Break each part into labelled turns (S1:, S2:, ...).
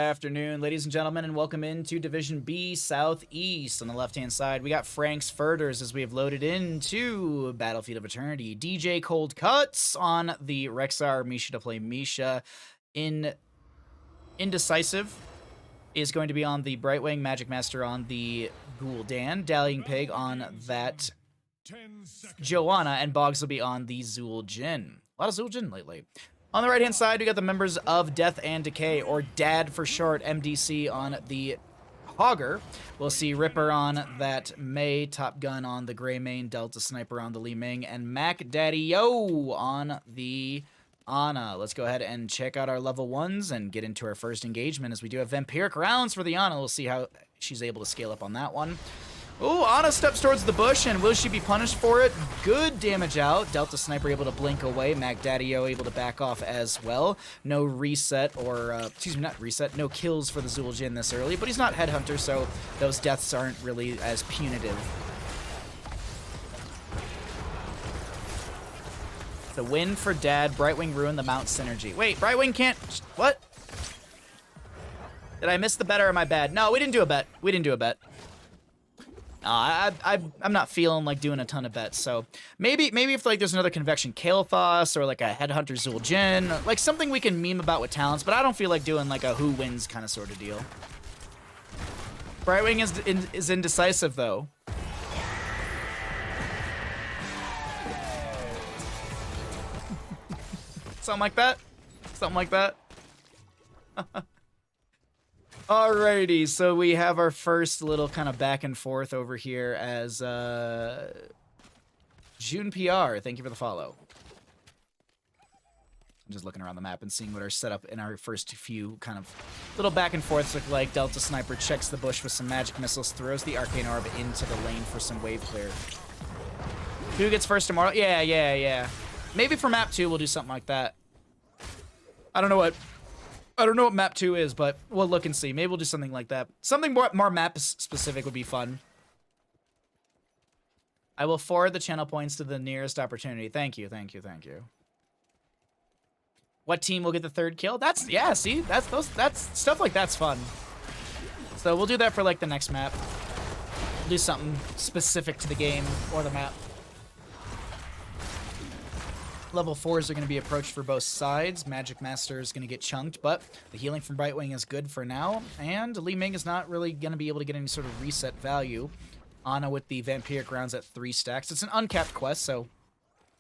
S1: afternoon, ladies and gentlemen, and welcome into Division B Southeast. On the left-hand side, we got Frank's Furters as we have loaded into Battlefield of Eternity. DJ Cold Cuts on the Rexar, Misha to play Misha. Indecisive is going to be on the Brightwing, Magic Master on the Gul'dan, Dallying Pig on that Joanna, and Boggs will be on the Zul'jin. A lot of Zul'jin lately. On the right-hand side, we got the members of Death and Decay, or DAD for short, MDC on the Hogger. We'll see Ripper on that Mei, Top Gun on the Greymane, Delta Sniper on the Li Ming, and Mac Daddy Yo on the Ana. Let's go ahead and check out our level 1s and get into our first engagement, as we do have Vampiric rounds for the Ana. We'll see how she's able to scale up on that one. Ooh, Ana steps towards the bush, and will she be punished for it? Good damage out. Delta Sniper able to blink away. Mac Daddy-O able to back off as well. No reset, or, excuse me, not reset, no kills for the Zul'jin this early, but he's not Headhunter, so those deaths aren't really as punitive. The win for Dad. Brightwing ruined the Mount Synergy. Wait, Brightwing can't... What? Did I miss the bet or am I bad? No, we didn't do a bet. We didn't do a bet. I'm not feeling like doing a ton of bets, so maybe if like there's another Convection Kael'thas or like a Headhunter Zul'jin, like something we can meme about with talents, but I don't feel like doing like a who wins kind of sort of deal. Brightwing is indecisive though. Something like that? Something like that? Alrighty, so we have our first little kind of back and forth over here as June PR. Thank you for the follow. I'm just looking around the map and seeing what our setup in our first few kind of little back and forths look like. Delta Sniper checks the bush with some magic missiles, throws the Arcane Orb into the lane for some wave clear. Who gets first tomorrow? Yeah. Maybe for map 2 we'll do something like that. I don't know what map 2 is, but we'll look and see. Maybe we'll do something like that. Something more map specific would be fun. I will forward the channel points to the nearest opportunity. Thank you. What team will get the third kill? Yeah, see? That's stuff like that's fun. So we'll do that for like the next map. We'll do something specific to the game or the map. Level 4s are going to be approached for both sides. Magic Master is going to get chunked, but the healing from Brightwing is good for now. And Li Ming is not really going to be able to get any sort of reset value. Ana with the Vampiric rounds at 3 stacks. It's an uncapped quest, so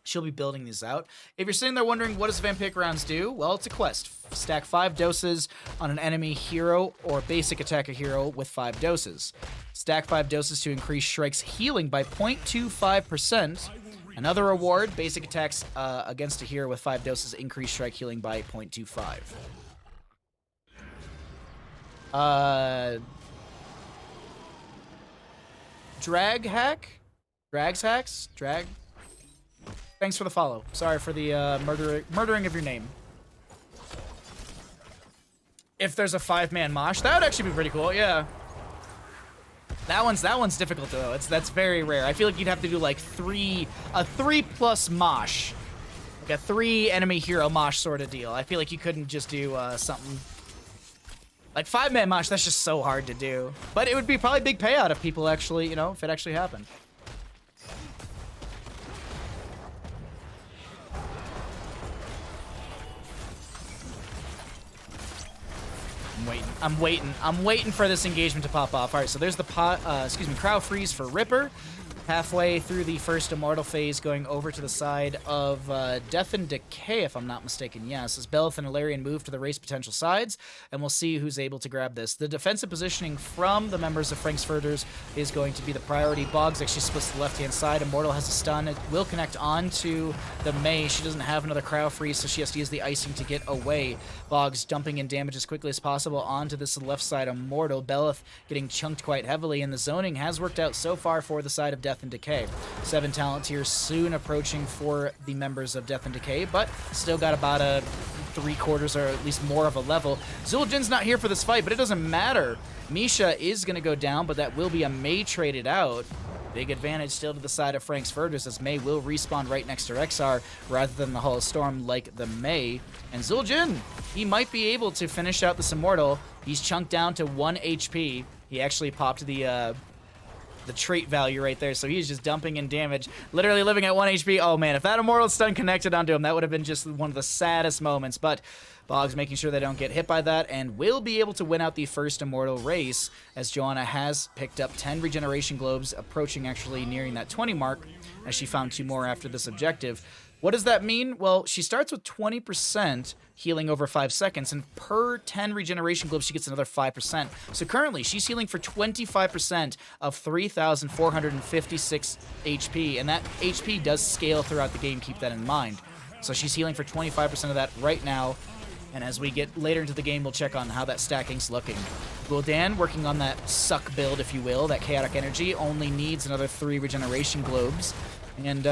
S1: she'll be building these out. If you're sitting there wondering what does Vampiric rounds do, well, it's a quest. Stack 5 doses on an enemy hero or basic attacker hero with 5 doses. Stack 5 doses to increase Shrike's healing by 0.25%. Another reward, basic attacks against a hero with 5 doses increase Shrike healing by 0.25. Drag hack? Drags hacks? Drag? Thanks for the follow. Sorry for the murdering of your name. If there's a 5-man mosh, that would actually be pretty cool, yeah. That one's difficult though. That's very rare. I feel like you'd have to do like a 3+ mosh, like a 3 enemy hero mosh sort of deal. I feel like you couldn't just do something like 5-man mosh. That's just so hard to do. But it would be probably a big payout if people actually, if it actually happened. I'm waiting for this engagement to pop off. All right, so there's the Crow Freeze for Ripper. Halfway through the first Immortal phase, going over to the side of Death and Decay, if I'm not mistaken. Yes, as Belith and Ilarion move to the race potential sides, and we'll see who's able to grab this. The defensive positioning from the members of Frank's Furters is going to be the priority. Boggs actually splits to the left-hand side. Immortal has a stun. It will connect onto the Mei. She doesn't have another Crow Freeze, so she has to use the icing to get away. Boggs dumping in damage as quickly as possible onto this left side. Immortal. Belith getting chunked quite heavily, and the zoning has worked out so far for the side of Death and Decay. 7 talent tiers soon approaching for the members of Death and Decay, but still got about a 3/4 or at least more of a level. Zul'jin's not here for this fight, but it doesn't matter. Misha is going to go down, but that will be a Mei traded out. Big advantage still to the side of Frank's Furters, as Mei will respawn right next to Rexar rather than the Hall of Storm like the Mei. And Zul'jin, he might be able to finish out this Immortal. He's chunked down to 1 HP. He actually popped the trait value right there, so he's just dumping in damage, literally living at 1 HP. Oh man, if that Immortal Stun connected onto him, that would have been just one of the saddest moments, but Boggs making sure they don't get hit by that, and will be able to win out the first Immortal race, as Joanna has picked up 10 regeneration globes, approaching actually nearing that 20 mark, as she found 2 more after this objective. What does that mean? Well, she starts with 20% healing over 5 seconds, and per 10 regeneration globes, she gets another 5%. So currently, she's healing for 25% of 3,456 HP, and that HP does scale throughout the game, keep that in mind. So she's healing for 25% of that right now, and as we get later into the game, we'll check on how that stacking's looking. Gul'dan working on that suck build, if you will, that chaotic energy, only needs another 3 regeneration globes. And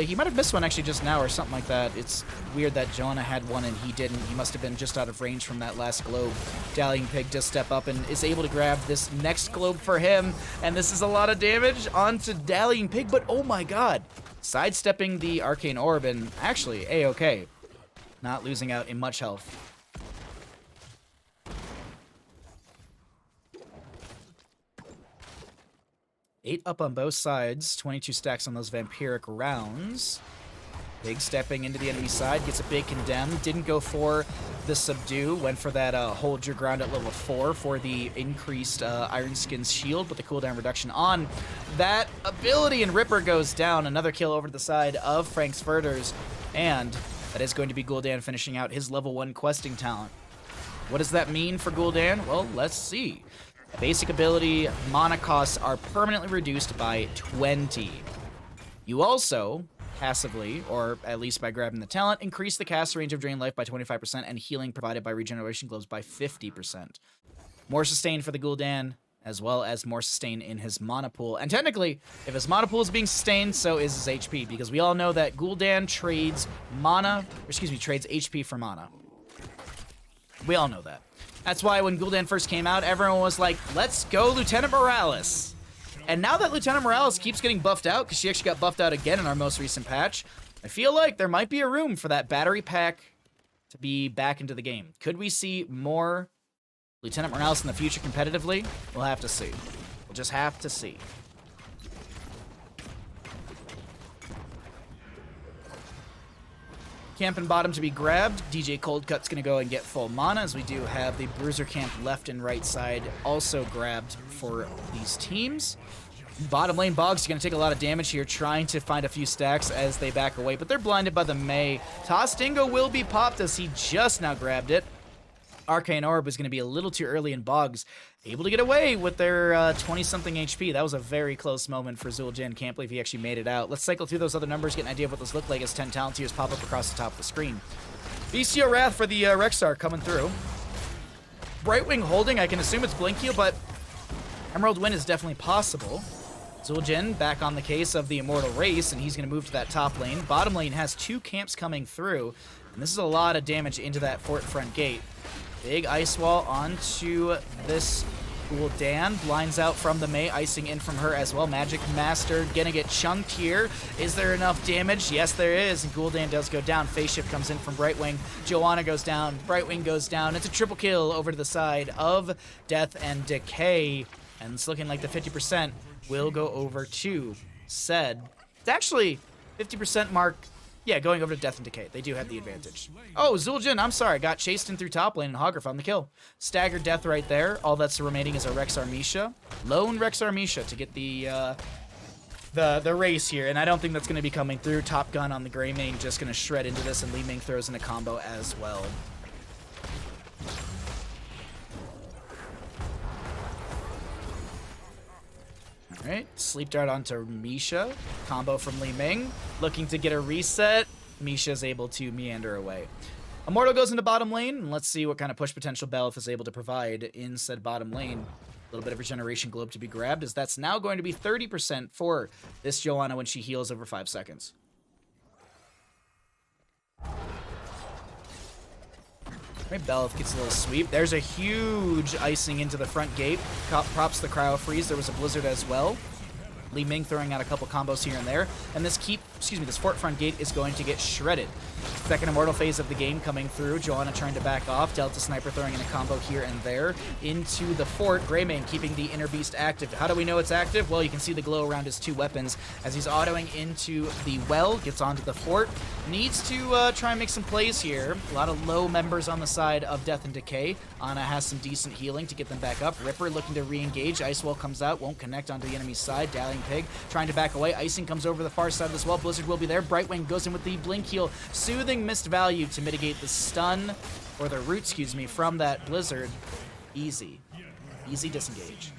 S1: he might have missed one actually just now or something like that. It's weird that Joanna had one and he didn't. He must have been just out of range from that last globe. Dallying Pig does step up and is able to grab this next globe for him. And this is a lot of damage onto Dallying Pig, but oh my god. Sidestepping the Arcane Orb and actually A-okay. Not losing out in much health. 8 up on both sides, 22 stacks on those vampiric rounds. Big stepping into the enemy side, gets a big condemn. Didn't go for the subdue, went for that hold your ground at level 4 for the increased Iron Skin's shield, but the cooldown reduction on that ability, and Ripper goes down. Another kill over to the side of Frank's Furters, and that is going to be Gul'dan finishing out his level 1 questing talent. What does that mean for Gul'dan? Well, let's see. Basic ability mana costs are permanently reduced by 20. You also, passively, or at least by grabbing the talent, increase the cast range of Drain Life by 25% and healing provided by Regeneration Globes by 50%. More sustain for the Gul'dan, as well as more sustain in his mana pool. And technically, if his mana pool is being sustained, so is his HP, because we all know that Gul'dan trades trades HP for mana. We all know that. That's why when Gul'dan first came out, everyone was like, let's go Lieutenant Morales. And now that Lieutenant Morales keeps getting buffed out, because she actually got buffed out again in our most recent patch, I feel like there might be a room for that battery pack to be back into the game. Could we see more Lieutenant Morales in the future competitively? We'll have to see. We'll just have to see. Camp and bottom to be grabbed. DJ Coldcut's going to go and get full mana, as we do have the Bruiser camp left and right side also grabbed for these teams. Bottom lane Boggs are going to take a lot of damage here, trying to find a few stacks as they back away, but they're blinded by the Mei. Toss Dingo will be popped as he just now grabbed it. Arcane Orb was going to be a little too early, and Boggs able to get away with their 20-something HP. That was a very close moment for Zul'jin. Can't believe he actually made it out. Let's cycle through those other numbers, get an idea of what those look like as 10 talent tiers pop up across the top of the screen. Bestial Wrath for the Rexar coming through. Brightwing holding, I can assume it's Blink Heal, but Emerald Wind is definitely possible. Zul'jin back on the case of the Immortal Race, and he's going to move to that top lane. Bottom lane has 2 camps coming through, and this is a lot of damage into that fort front gate. Big ice wall onto this Gul'dan. Blinds out from the Mei, icing in from her as well. Magic Master gonna get chunked here. Is there enough damage? Yes, there is, and Gul'dan does go down. Phase Shift comes in from Brightwing. Joanna goes down. Brightwing goes down. It's a triple kill over to the side of Death and Decay, and it's looking like the 50% will go over to Zed. It's actually 50% mark. Yeah, going over to Death and Decay. They do have the advantage. Oh, Zul'jin, I'm sorry. Got chased in through top lane, and Hogger found the kill. Staggered death right there. All that's remaining is a Rexar Misha. Lone Rexar Misha to get the race here, and I don't think that's going to be coming through. Top Gun on the Grey Mane just going to shred into this, and Li Ming throws in a combo as well. Alright, Sleep Dart onto Misha. Combo from Li Ming. Looking to get a reset. Misha's able to meander away. Immortal goes into bottom lane, and let's see what kind of push potential Bel'Ith is able to provide in said bottom lane. A little bit of Regeneration Globe to be grabbed, as that's now going to be 30% for this Joanna when she heals over 5 seconds. Right, Bel'Ith gets a little sweep. There's a huge icing into the front gate. Props the Cryo Freeze. There was a Blizzard as well. Li Ming throwing out a couple combos here and there, and this fort front gate is going to get shredded. Second immortal phase of the game coming through. Joanna trying to back off. Delta Sniper throwing in a combo here and there into the fort. Greymane keeping the Inner Beast active. How do we know it's active? Well, you can see the glow around his 2 weapons as he's autoing into the well, gets onto the fort. Needs to try and make some plays here. A lot of low members on the side of Death and Decay. Ana has some decent healing to get them back up. Ripper looking to re-engage. Ice Wall comes out, won't connect onto the enemy's side. Dallying Pig trying to back away. Icing comes over the far side of this wall. Blizzard will be there. Brightwing goes in with the Blink Heal. Soothing missed value to mitigate the stun, or the root, from that Blizzard. Easy. Easy disengage.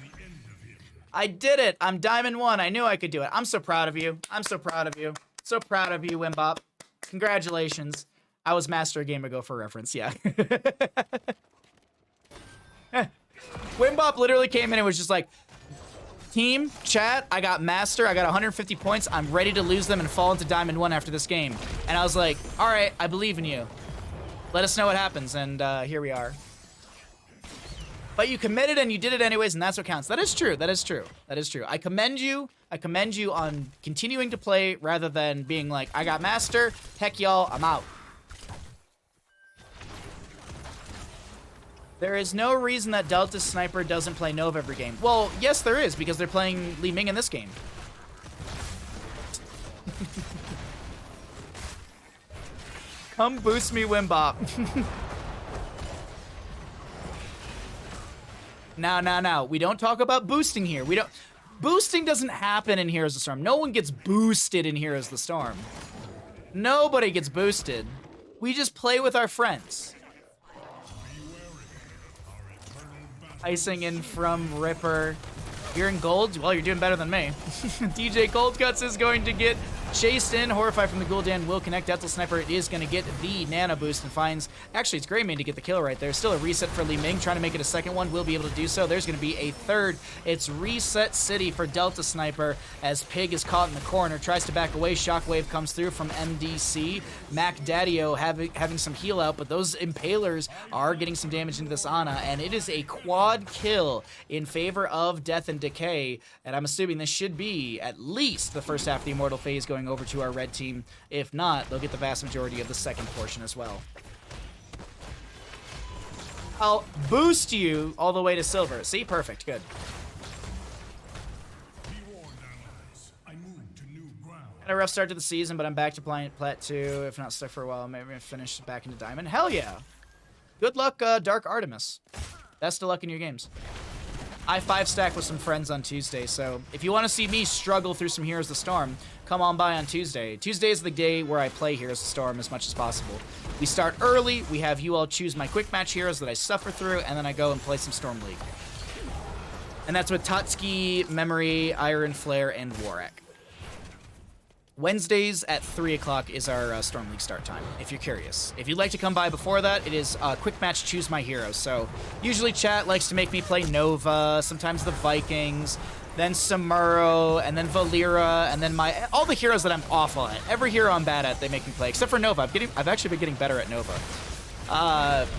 S1: I did it! I'm Diamond 1. I knew I could do it. I'm so proud of you. I'm so proud of you. So proud of you, Wimbop. Congratulations. I was Master a game ago for reference, yeah. Wimbop literally came in and was just like, team, chat, I got Master, I got 150 points, I'm ready to lose them and fall into Diamond 1 after this game. And I was like, alright, I believe in you. Let us know what happens, and here we are. But you committed and you did it anyways, and that's what counts. That is true, that is true, that is true. I commend you on continuing to play rather than being like, I got Master, heck y'all, I'm out. There is no reason that Delta Sniper doesn't play Nova every game. Well, yes there is, because they're playing Li Ming in this game. Come boost me, Wimbop. Now. We don't talk about boosting here. Boosting doesn't happen in Heroes of the Storm. No one gets boosted in Heroes of the Storm. Nobody gets boosted. We just play with our friends. Icing in from Ripper. You're in gold? Well, you're doing better than me. DJ Coldcuts is going to get chased in. Horrified from the Gul'dan will connect. Delta Sniper is going to get the nano boost and finds... Actually, it's Greymane to get the kill right there. Still a reset for Li Ming. Trying to make it a second one. Will be able to do so. There's going to be a third. It's Reset City for Delta Sniper as Pig is caught in the corner. Tries to back away. Shockwave comes through from MDC. Mac Daddio having some heal out, but those Impalers are getting some damage into this Ana, and it is a quad kill in favor of Death and Decay, and I'm assuming this should be at least the first half of the Immortal phase going over to our red team. If not, they'll get the vast majority of the second portion as well. I'll boost you all the way to silver. See? Perfect. Good. Had a rough start to the season, but I'm back to playing Plat 2. If not stuck for a while, maybe I'm gonna finish back into Diamond. Hell yeah! Good luck, Dark Artemis. Best of luck in your games. I 5-stack with some friends on Tuesday, so if you want to see me struggle through some Heroes of the Storm, come on by on Tuesday. Tuesday is the day where I play Heroes of the Storm as much as possible. We start early, we have you all choose my quick match heroes that I suffer through, and then I go and play some Storm League. And that's with Tatsuki, Memory, Iron Flare, and Warwick. Wednesdays at 3 o'clock is our Storm League start time, if you're curious. If you'd like to come by before that, it is quick match choose my heroes. So usually chat likes to make me play Nova, sometimes the Vikings, then Samuro, and then Valera, and then all the heroes that I'm awful at. Every hero I'm bad at, they make me play, except for Nova. I've actually been getting better at Nova.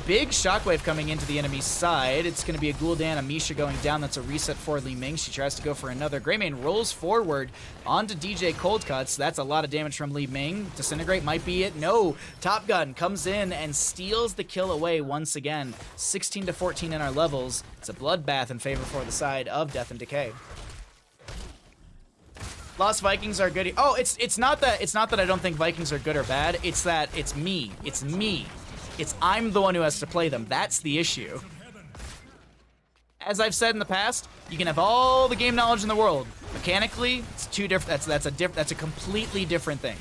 S1: Big Shockwave coming into the enemy's side. It's going to be a Gul'dan, a Misha going down. That's a reset for Li Ming. She tries to go for another. Greymane rolls forward onto DJ Coldcuts. That's a lot of damage from Li Ming. Disintegrate might be it. No. Top Gun comes in and steals the kill away once again. 16 to 14 in our levels. It's a bloodbath in favor for the side of Death and Decay. Lost Vikings are good. Oh, it's not that I don't think Vikings are good or bad. It's that it's me. It's me. I'm the one who has to play them. That's the issue. As I've said in the past, you can have all the game knowledge in the world. Mechanically, it's two different. That's a completely different thing.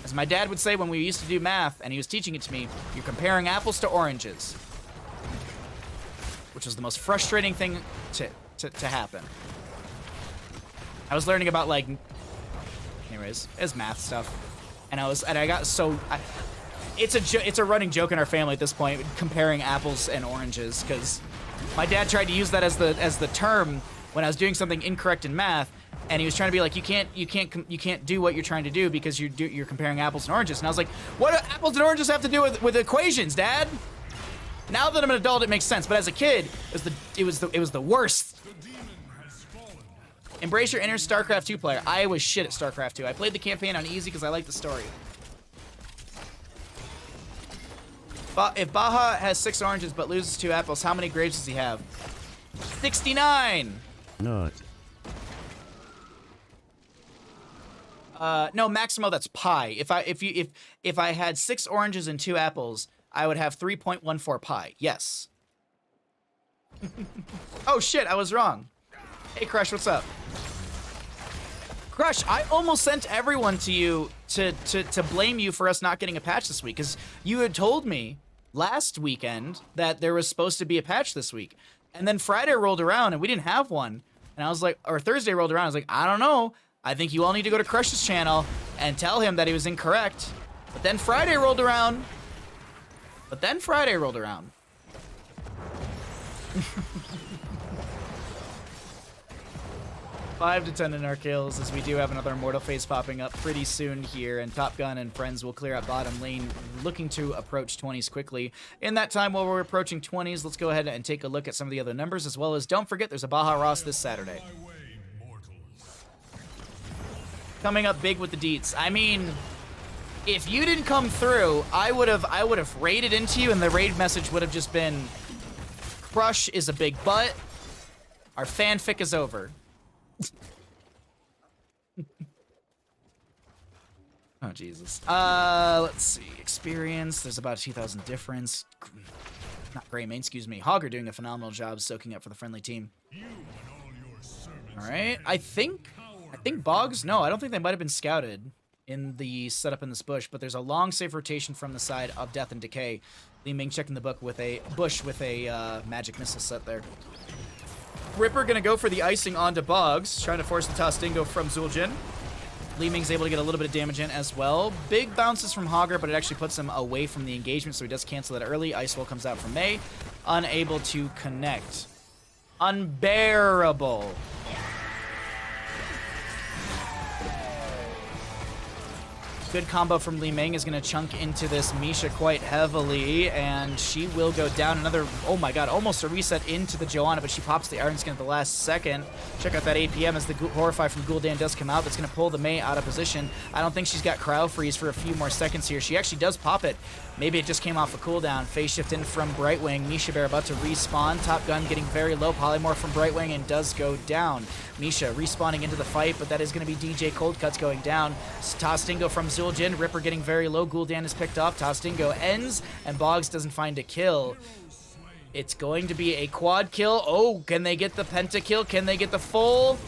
S1: As my dad would say when we used to do math, and he was teaching it to me, you're comparing apples to oranges, which was the most frustrating thing to happen. I was learning about anyways, it's math stuff, and I got so. It's a running joke in our family at this point, comparing apples and oranges, because my dad tried to use that as the term when I was doing something incorrect in math, and he was trying to be like, you can't do what you're trying to do because you're comparing apples and oranges. And I was like, what do apples and oranges have to do with equations, Dad? Now that I'm an adult, it makes sense, but as a kid, it was the worst. Embrace your inner StarCraft 2 player. I was shit at StarCraft 2. I played the campaign on easy because I liked the story. If Baha has 6 oranges but loses 2 apples, how many grapes does he have? 69!
S2: Not.
S1: No, Maximo, that's pi. If I had 6 oranges and 2 apples, I would have 3.14 pi. Yes. Oh shit, I was wrong. Hey Crush, what's up? Crush, I almost sent everyone to you to blame you for us not getting a patch this week, because you had told me last weekend that there was supposed to be a patch this week. And then Friday rolled around and we didn't have one. And I was like, or Thursday rolled around, I was like, I don't know. I think you all need to go to Crush's channel and tell him that he was incorrect. But then Friday rolled around. 5 to 10 in our kills, as we do have another Immortal phase popping up pretty soon here, and Top Gun and friends will clear up bottom lane, looking to approach 20s quickly. In that time, while we're approaching 20s, let's go ahead and take a look at some of the other numbers, as well as don't forget there's a Baja Ross this Saturday. Coming up big with the deets. I mean, if you didn't come through, I would have raided into you, and the raid message would have just been, Crush is a big butt. Our fanfic is over. Oh, Jesus. Let's see. Experience. There's about a 2,000 difference. Not Grey Main, excuse me. Hogger doing a phenomenal job soaking up for the friendly team. All right. I think Boggs. No, I don't think they might have been scouted in the setup in this bush, but there's a long safe rotation from the side of Death and Decay. Li Ming checking the book with a bush with a magic missile set there. Ripper gonna go for the icing onto Boggs, trying to force the Tostingo from Zul'jin. Li Ming's able to get a little bit of damage in as well. Big bounces from Hogger, but it actually puts him away from the engagement, so he does cancel that early. Ice Wall comes out from Mei. Unable to connect. Unbearable. Good combo from Li Ming is going to chunk into this Misha quite heavily, and she will go down another, oh my god, almost a reset into the Joanna, but she pops the Iron Skin at the last second. Check out that APM as the Horrify from Gul'dan does come out. That's going to pull the Mei out of position. I don't think she's got Cryo Freeze for a few more seconds here. She actually does pop it. Maybe it just came off a cooldown. Phase shift in from Brightwing. Misha Bear about to respawn. Top Gun getting very low. Polymorph from Brightwing and does go down. Misha respawning into the fight, but that is going to be DJ Cold Cuts going down. Tostingo from Zul'jin. Ripper getting very low. Gul'dan is picked off. Tostingo ends, and Boggs doesn't find a kill. It's going to be a quad kill. Oh, can they get the pentakill? Can they get the full?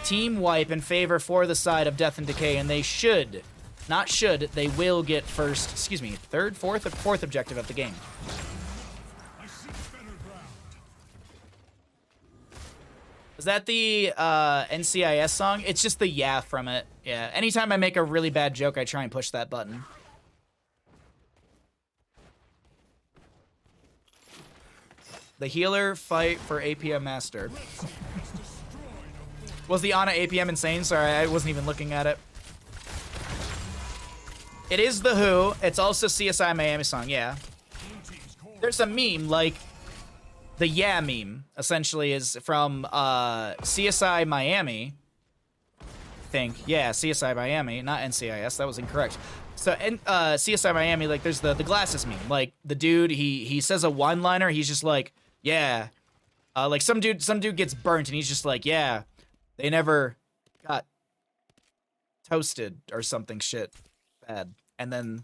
S1: Team wipe in favor for the side of Death and Decay, and they should. Not should, they will get first, excuse me, third, fourth objective of the game. Is that the NCIS song? It's just the yeah from it. Yeah, anytime I make a really bad joke, I try and push that button. The healer fight for APM Master. Was the Ana APM insane? Sorry, I wasn't even looking at it. It is The Who. It's also CSI Miami song, yeah. There's a meme, like, the yeah meme, essentially, is from CSI Miami. I think. Yeah, CSI Miami, not NCIS. That was incorrect. So, CSI Miami, like, there's the glasses meme. Like, the dude, he says a one-liner, he's just like, yeah. Like, some dude gets burnt, and he's just like, yeah, they never got toasted or something shit. Bad. And then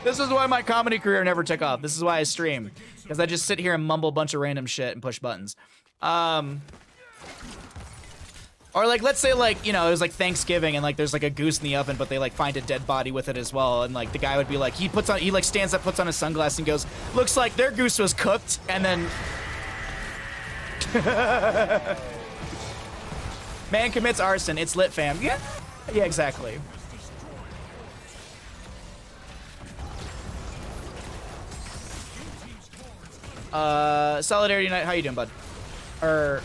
S1: this is why my comedy career never took off. This is why I stream, because I just sit here and mumble a bunch of random shit and push buttons. Or like, let's say, like, you know, it was like Thanksgiving and like there's like a goose in the oven, but they like find a dead body with it as well, and like the guy would be like, he like stands up, puts on his sunglasses and goes, looks like their goose was cooked, and then man commits arson. It's lit, fam. Yeah, yeah, exactly. Solidarity Night. How you doing, bud? Or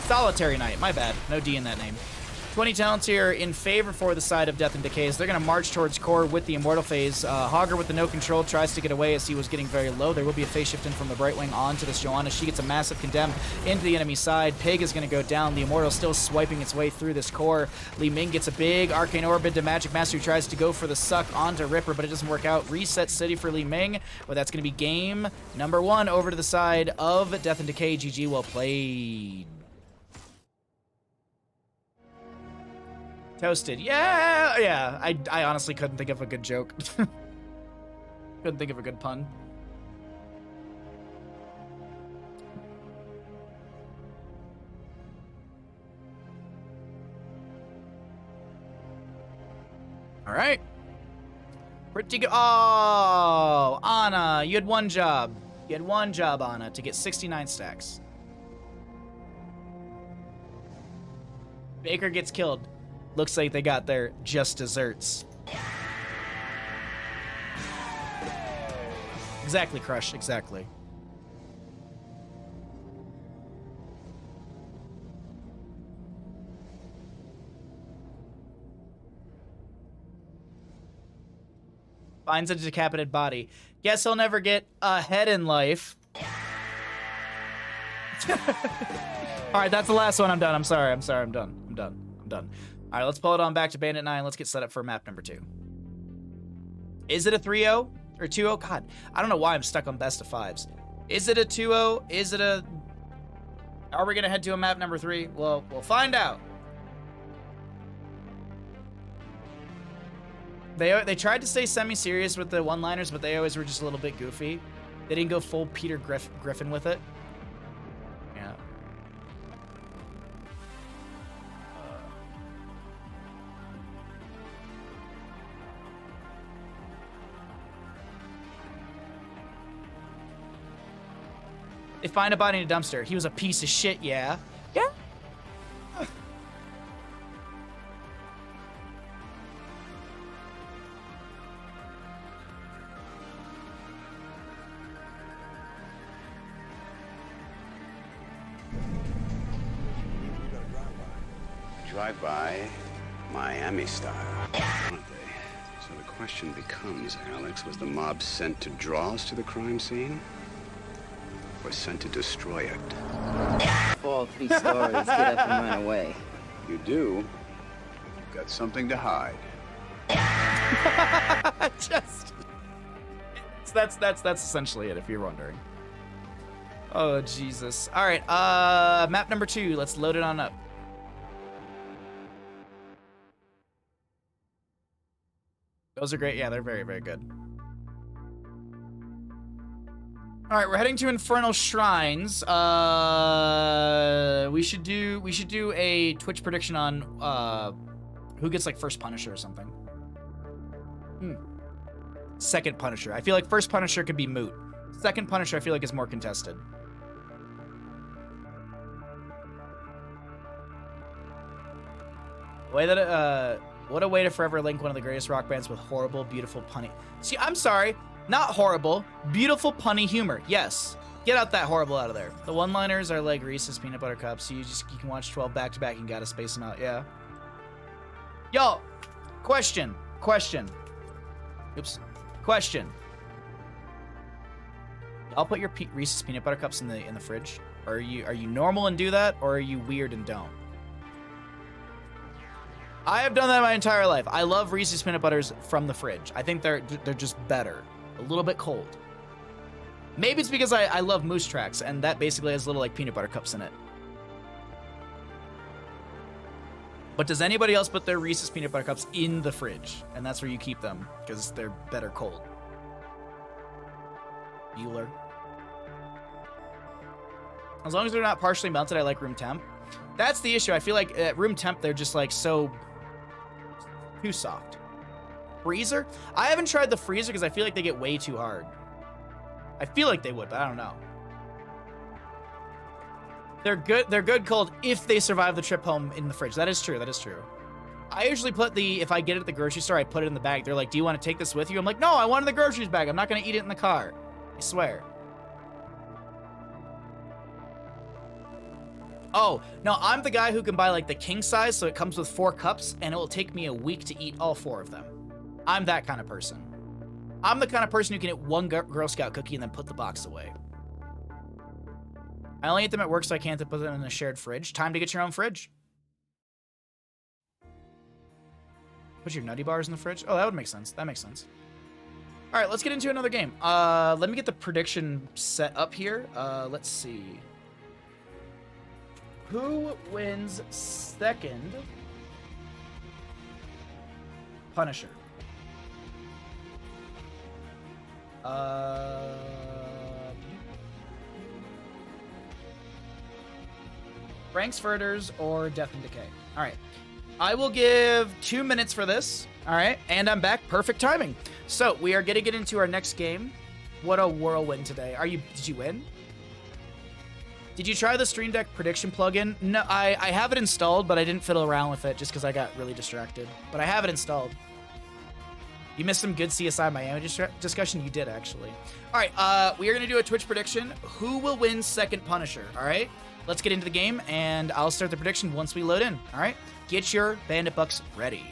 S1: Solitary Night. My bad. No D in that name. 20 talents here in favor for the side of Death and Decay as they're going to march towards core with the Immortal Phase. Hogger with the no control tries to get away as he was getting very low. There will be a phase shift in from the Brightwing onto this Joanna. She gets a massive condemn into the enemy side. Pig is going to go down. The Immortal still swiping its way through this core. Li Ming gets a big Arcane Orb into Magic Master, who tries to go for the suck onto Ripper, but it doesn't work out. Reset City for Li Ming, but that's going to be game number 1 over to the side of Death and Decay. GG, well played. Toasted. Yeah. I honestly couldn't think of a good joke. Couldn't think of a good pun. All right. Pretty good. Oh, Anna, you had one job. You had one job, Anna, to get 69 stacks. Baker gets killed. Looks like they got their just desserts. Exactly, Crush, exactly. Finds a decapitated body. Guess he'll never get ahead in life. All right, that's the last one. I'm done. I'm sorry. I'm done. All right, let's pull it on back to Bandit 9. Let's get set up for map number 2. Is it a 3-0 or 2-0? God, I don't know why I'm stuck on best of 5s. Is it a 2-0? Is it a... Are we going to head to a map number 3? Well, we'll find out. They tried to stay semi-serious with the one-liners, but they always were just a little bit goofy. They didn't go full Peter Griffin with it. Yeah. They find a body in a dumpster. He was a piece of shit, yeah. Yeah.
S2: Drive-by, Miami style, aren't they? So the question becomes, Alex, was the mob sent to draw us to the crime scene? Or sent to destroy it?
S3: All 3 stories, get up and run away.
S2: You do? You've got something to hide.
S1: That's essentially it, if you're wondering. Oh, Jesus. All right, map number 2. Let's load it on up. Those are great. Yeah, they're very, very good. All right, we're heading to Infernal Shrines. We should do a Twitch prediction on who gets like first Punisher or something. Second Punisher. I feel like first Punisher could be moot. Second Punisher I feel like is more contested. The way that what a way to forever link one of the greatest rock bands with horrible, beautiful, punny... See, I'm sorry. Not horrible. Beautiful, punny humor. Yes. Get out that horrible out of there. The one-liners are like Reese's Peanut Butter Cups. You can watch 12 back-to-back and gotta space them out. Yeah. Yo. Question. Oops. Question. I'll put your Reese's Peanut Butter Cups in the fridge. Or are you normal and do that, or are you weird and don't? I have done that my entire life. I love Reese's Peanut Butters from the fridge. I think they're just better. A little bit cold. Maybe it's because I love Moose Tracks, and that basically has little like peanut butter cups in it. But does anybody else put their Reese's Peanut Butter Cups in the fridge? And that's where you keep them, because they're better cold. Bueller. As long as they're not partially melted, I like room temp. That's the issue. I feel like at room temp, they're just like so... too soft. Freezer? I haven't tried the freezer because I feel like they get way too hard. I feel like they would, but I don't know. They're good cold if they survive the trip home in the fridge. That is true. I usually put if I get it at the grocery store, I put it in the bag. They're like, do you want to take this with you? I'm like, no, I want it in the groceries bag. I'm not going to eat it in the car. I swear. Oh, no, I'm the guy who can buy like the king size, so it comes with 4 cups, and it will take me a week to eat all 4 of them. I'm that kind of person. I'm the kind of person who can eat 1 Girl Scout cookie and then put the box away. I only eat them at work, so I can't put them in a shared fridge. Time to get your own fridge. Put your nutty bars in the fridge? Oh, that would make sense. That makes sense. All right, let's get into another game. Let me get the prediction set up here. Let's see. Who wins second Punisher? Frank's Furters or Death and Decay. All right. I will give 2 minutes for this. All right. And I'm back. Perfect timing. So we are going to get into our next game. What a whirlwind today. Did you win? Did you try the Stream Deck prediction plugin? No, I have it installed, but I didn't fiddle around with it just because I got really distracted. But I have it installed. You missed some good CSI Miami discussion? You did, actually. All right, we are going to do a Twitch prediction. Who will win second Punisher? All right, let's get into the game, and I'll start the prediction once we load in. All right, get your Bandit Bucks ready.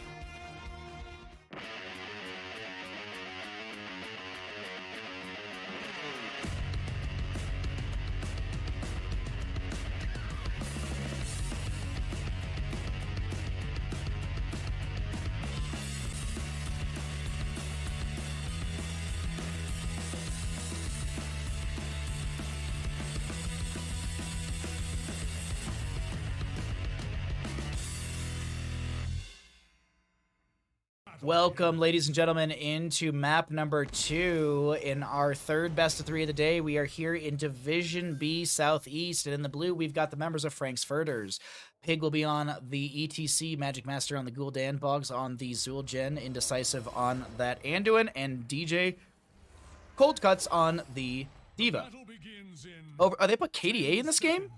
S1: Welcome, ladies and gentlemen, into map number 2 in our third best of 3 of the day. We are here in Division B Southeast, and in the blue, we've got the members of Frank's Furters. Pig will be on the ETC, Magic Master on the Gul'dan, Boggs on the Zul'jin, Indecisive on that Anduin, and DJ Cold Cuts on the Diva. Oh, they put KDA in this game?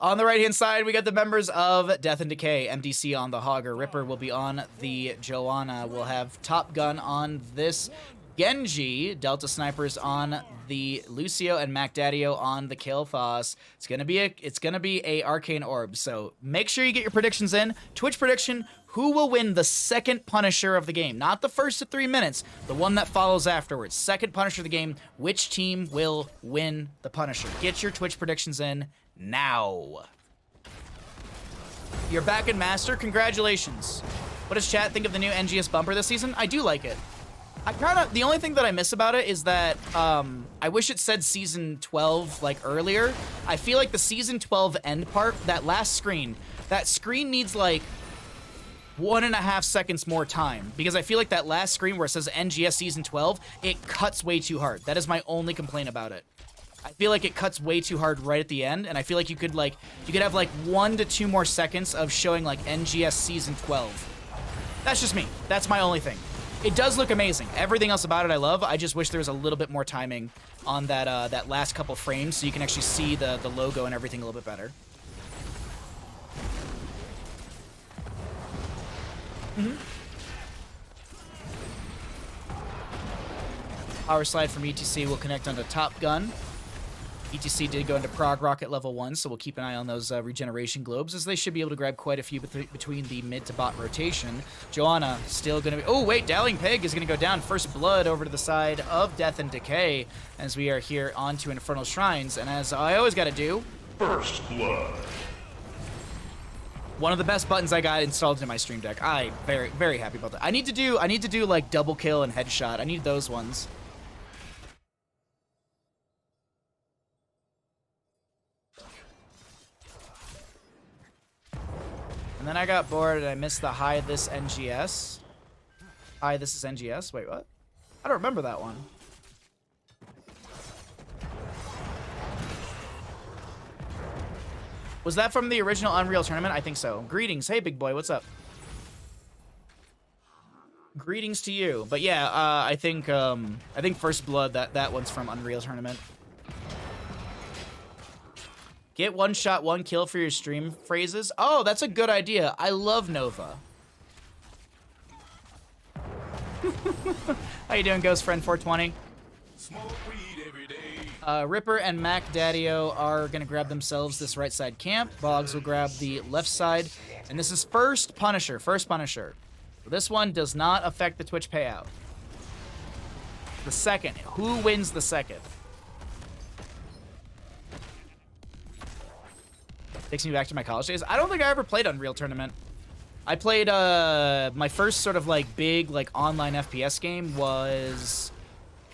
S1: On the right-hand side, we got the members of Death and Decay. MDC on the Hogger. Ripper will be on the Joanna. We'll have Top Gun on this Genji. Delta Snipers on the Lucio, and MacDaddio on the Killfoss. It's gonna be a Arcane Orb. So make sure you get your predictions in. Twitch prediction: who will win the second Punisher of the game? Not the first of 3 minutes, the one that follows afterwards. Second Punisher of the game. Which team will win the Punisher? Get your Twitch predictions in now. You're back in Master. Congratulations. What does chat think of the new NGS bumper this season? I do like it. The only thing that I miss about it is that I wish it said Season 12 like earlier. I feel like the Season 12 end part, that last screen, that screen needs like 1.5 seconds more time, because I feel like that last screen where it says NGS Season 12, it cuts way too hard. That is my only complaint about it. I feel like it cuts way too hard right at the end, and I feel like you could have like 1 to 2 more seconds of showing like NGS Season 12. That's just me. That's my only thing. It does look amazing. Everything else about it I love. I just wish there was a little bit more timing on that that last couple frames so you can actually see the logo and everything a little bit better. Power slide from ETC will connect onto Top Gun. ETC did go into Prog Rocket level 1, so we'll keep an eye on those regeneration globes, as they should be able to grab quite a few between the mid to bot rotation. Joanna still going to be... Oh, wait, Dallying Pig is going to go down. First Blood over to the side of Death and Decay, as we are here onto Infernal Shrines. And as I always got to do... First Blood. One of the best buttons I got installed in my Stream Deck. I'm very, very happy about that. I need to do like double kill and headshot. I need those ones. And then I got bored and I missed the hi this NGS. Hi, this is NGS. Wait, what? I don't remember that one. Was that from the original Unreal Tournament? I think so. Greetings. Hey, big boy. What's up? Greetings to you. But yeah, I think First Blood, that one's from Unreal Tournament. Get 1 shot, 1 kill for your stream phrases. Oh, that's a good idea. I love Nova. How you doing, Ghost Friend 420?
S4: Smoke weed every day.
S1: Ripper and Mac Daddio are going to grab themselves this right side camp. Boggs will grab the left side. And this is first Punisher. First Punisher. This one does not affect the Twitch payout. The second. Who wins the second? Takes me back to my college days. I don't think I ever played Unreal Tournament. I played, my first sort of, like, big, like, online FPS game was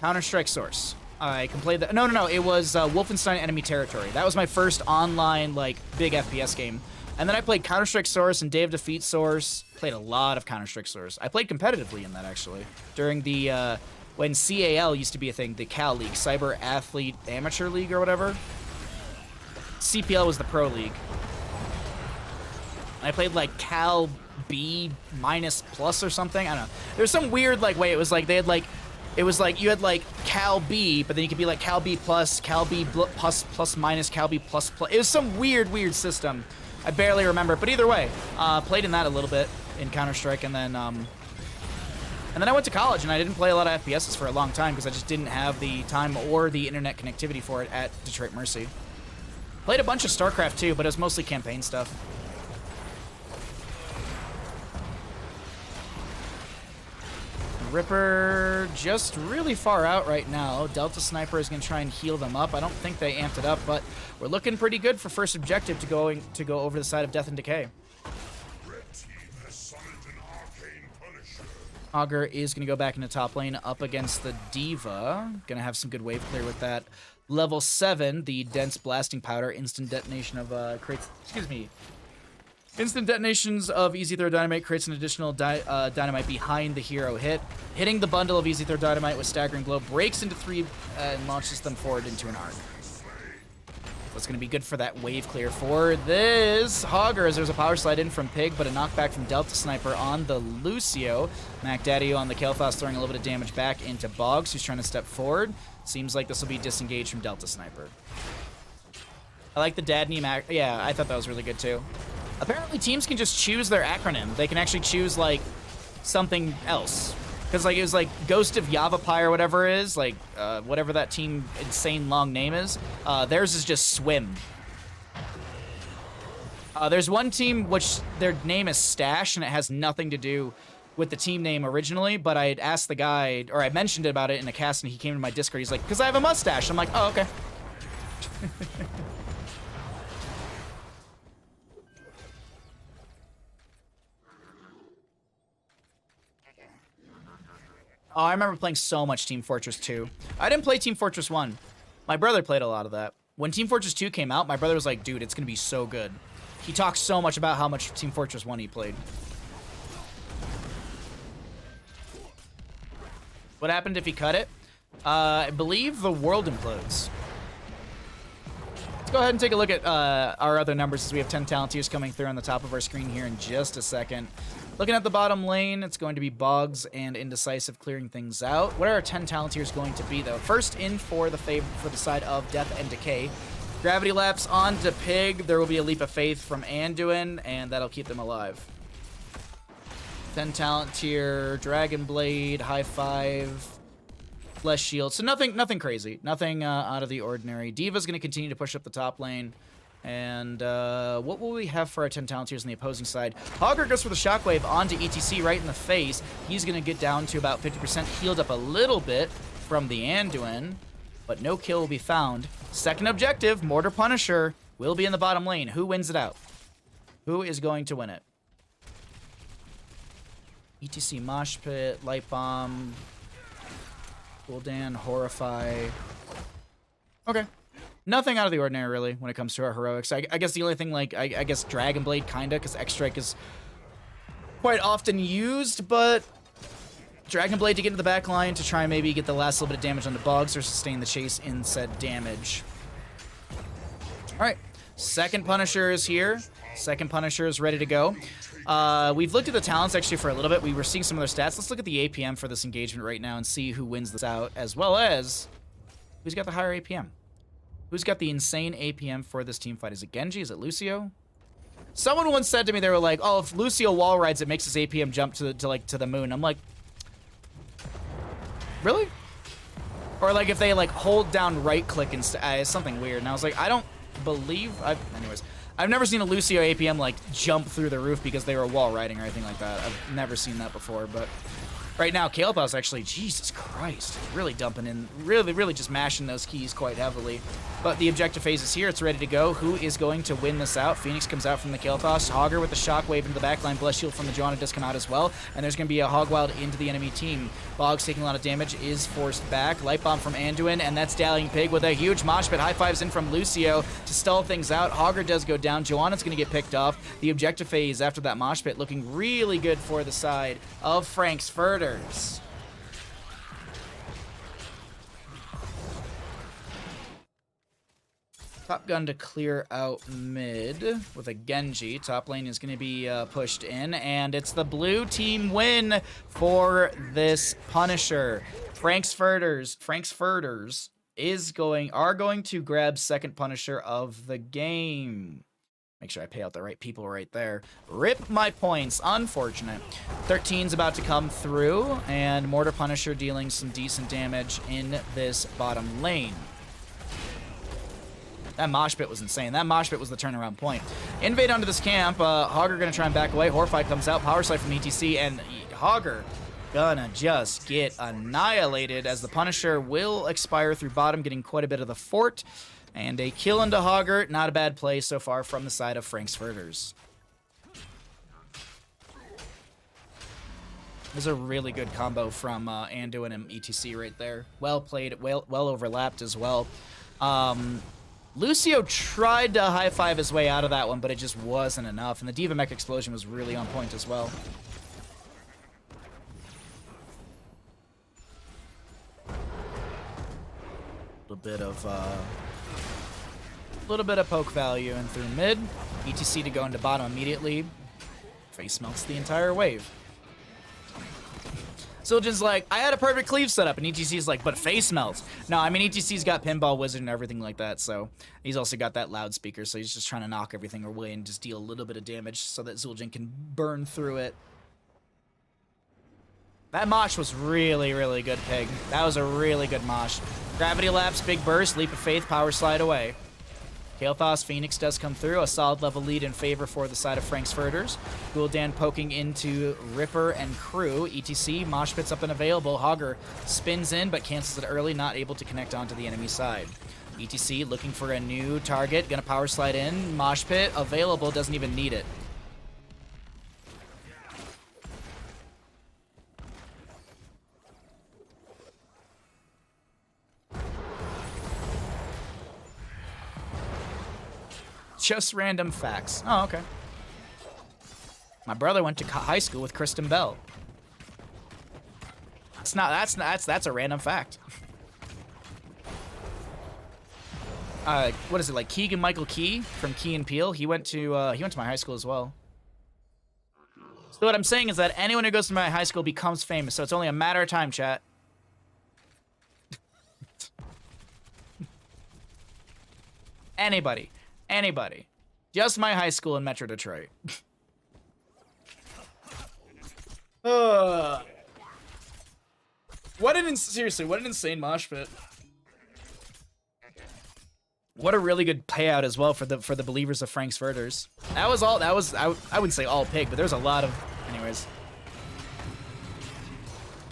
S1: Counter-Strike Source. I can play that. No. It was Wolfenstein Enemy Territory. That was my first online, like, big FPS game. And then I played Counter-Strike Source and Day of Defeat Source. Played a lot of Counter-Strike Source. I played competitively in that, actually. During the, when CAL used to be a thing, the CAL League, Cyber Athlete Amateur League or whatever. CPL was the Pro League. And I played, like, Cal B minus plus or something. I don't know. There's some weird, like, way it was, like, they had, like, it was like you had like Cal B, but then you could be like Cal B plus, Cal B plus minus, Cal B plus plus. It was some weird system. I barely remember, but either way, played in that a little bit in Counter-Strike, and then I went to college, and I didn't play a lot of FPSs for a long time because I just didn't have the time or the internet connectivity for it at Detroit Mercy. Played a bunch of StarCraft too, but it was mostly campaign stuff. Ripper just really far out right now. Delta Sniper is going to try and heal them up. I don't think they amped it up, but we're looking pretty good for first objective to go over the side of Death and Decay. Augur is going to go back into top lane up against the Diva. Going to have some good wave clear with that. Level 7, the Dense Blasting Powder, instant detonation of creates. Excuse me. Instant detonations of Easy Throw Dynamite creates an additional dynamite behind the hero hit. Hitting the bundle of Easy Throw Dynamite with Staggering Blow breaks into 3 and launches them forward into an arc. That's going to be good for that wave clear for this Hogger, as there's a power slide in from Pig, but a knockback from Delta Sniper on the Lucio. Mac Daddio on the Kael'thas throwing a little bit of damage back into Boggs, who's trying to step forward. Seems like this will be disengaged from Delta Sniper. I like the Dadney Mac. Yeah, I thought that was really good too. Apparently teams can just choose their acronym. They can actually choose, like, something else. Because, like, it was, like, Ghost of Yavapai or whatever it is. Like, whatever that team insane long name is. Theirs is just Swim. There's one team which their name is Stash, and it has nothing to do with the team name originally. But I had asked the guy, or I mentioned about it in a cast, and he came to my Discord. He's like, because I have a mustache. I'm like, oh, okay. Oh, I remember playing so much Team Fortress 2. I didn't play Team Fortress 1. My brother played a lot of that. When Team Fortress 2 came out, my brother was like, dude, it's going to be so good. He talked so much about how much Team Fortress 1 he played. What happened if he cut it? I believe the world implodes. Let's go ahead and take a look at our other numbers as we have 10 Talonteers coming through on the top of our screen here in just a second. Looking at the bottom lane, it's going to be Boggs and Indecisive clearing things out. What are our 10 Talonteers going to be, though? First in for the side of Death and Decay. Gravity Lapse onto Pig. There will be a Leap of Faith from Anduin, and that'll keep them alive. 10 Talonteer, Dragon Blade, High Five, less shield. So nothing crazy. Nothing out of the ordinary. Diva's going to continue to push up the top lane. And what will we have for our 10 Talonteers on the opposing side? Hogger goes for the Shockwave onto ETC right in the face. He's going to get down to about 50%, healed up a little bit from the Anduin, but no kill will be found. Second objective, Mortar Punisher, will be in the bottom lane. Who wins it out? Who is going to win it? ETC Mosh Pit, Light Bomb, Gul'dan, Horrify. Okay. Nothing out of the ordinary, really, when it comes to our heroics. I guess the only thing, like, I guess Dragon Blade, kinda, because X-Strike is quite often used, but Dragon Blade to get into the back line to try and maybe get the last little bit of damage on the Boggs or sustain the chase in said damage. Alright, second Punisher is here. Second Punisher is ready to go. We've looked at the talents actually for a little bit. We were seeing some of their stats. Let's look at the APM for this engagement right now and see who wins this out, as well as who's got the higher APM. Who's got the insane APM for this team fight? Is it Genji? Is it Lucio? Someone once said to me, they were like, oh, if Lucio wall rides, it makes his APM jump to the moon. I'm like, really? Or like if they like hold down right click and it's something weird. And I was like, I don't believe anyways. I've never seen a Lucio APM like jump through the roof because they were wall riding or anything like that. I've never seen that before, but right now Kael'Thas actually, Jesus Christ, really dumping in, really just mashing those keys quite heavily. But the objective phase is here, it's ready to go. Who is going to win this out? Phoenix comes out from the Kael'Thas, Hogger with the shockwave into the backline, Bless Shield from the Johanna does come out as well, and there's going to be a Hogwild into the enemy team. Boggs taking a lot of damage, is forced back. Light Bomb from Anduin, and that's Dallying Pig with a huge mosh pit. High fives in from Lucio to stall things out. Hogger does go down. Johanna's going to get picked off. The objective phase after that mosh pit looking really good for the side of Frank's Furters. Top gun to clear out mid with a Genji. Top lane is going to be pushed in, and it's the blue team win for this Punisher. Frank's Furters are going to grab second Punisher of the game. Make sure I pay out the right people right there. Rip my points. Unfortunate. 13's about to come through, and Mortar Punisher dealing some decent damage in this bottom lane. That mosh pit was insane. That mosh pit was the turnaround point. Invade onto this camp. Hogger gonna try and back away. Horfire comes out. Power slide from ETC, and Hogger gonna just get annihilated as the Punisher will expire through bottom, getting quite a bit of the fort. And a kill into Hogger. Not a bad play so far from the side of Frank's Furters. There's a really good combo from Anduin and ETC right there. Well played, well overlapped as well. Lucio tried to high-five his way out of that one, but it just wasn't enough. And the Diva Mech explosion was really on point as well. A little bit of poke value in through mid. ETC to go into bottom immediately. Face melts the entire wave. Zildjian's like, I had a perfect cleave setup, and ETC's like, but face melts. No, I mean, ETC's got Pinball Wizard and everything like that, so he's also got that loudspeaker, so he's just trying to knock everything away and just deal a little bit of damage so that Zildjian can burn through it. That mosh was really, really good, Pig. That was a really good mosh. Gravity Lapse, Big Burst, Leap of Faith, Power Slide away. Kael'Thas Phoenix does come through. A solid level lead in favor for the side of Frank's Furters. Gul'dan poking into Ripper and crew. ETC, mosh pits up and available. Hogger spins in but cancels it early, not able to connect onto the enemy side. ETC looking for a new target. Gonna power slide in. Mosh pit available, doesn't even need it. Just random facts. Oh, okay. My brother went to high school with Kristen Bell. That's a random fact. What is it, like Keegan Michael Key from Key and Peele? He went to my high school as well. So what I'm saying is that anyone who goes to my high school becomes famous, so it's only a matter of time, chat. Anybody. Just my high school in Metro Detroit. Seriously, what an insane mosh pit. What a really good payout as well for the believers of Frank's Furters. I wouldn't say all Pig, but there's a lot of, anyways.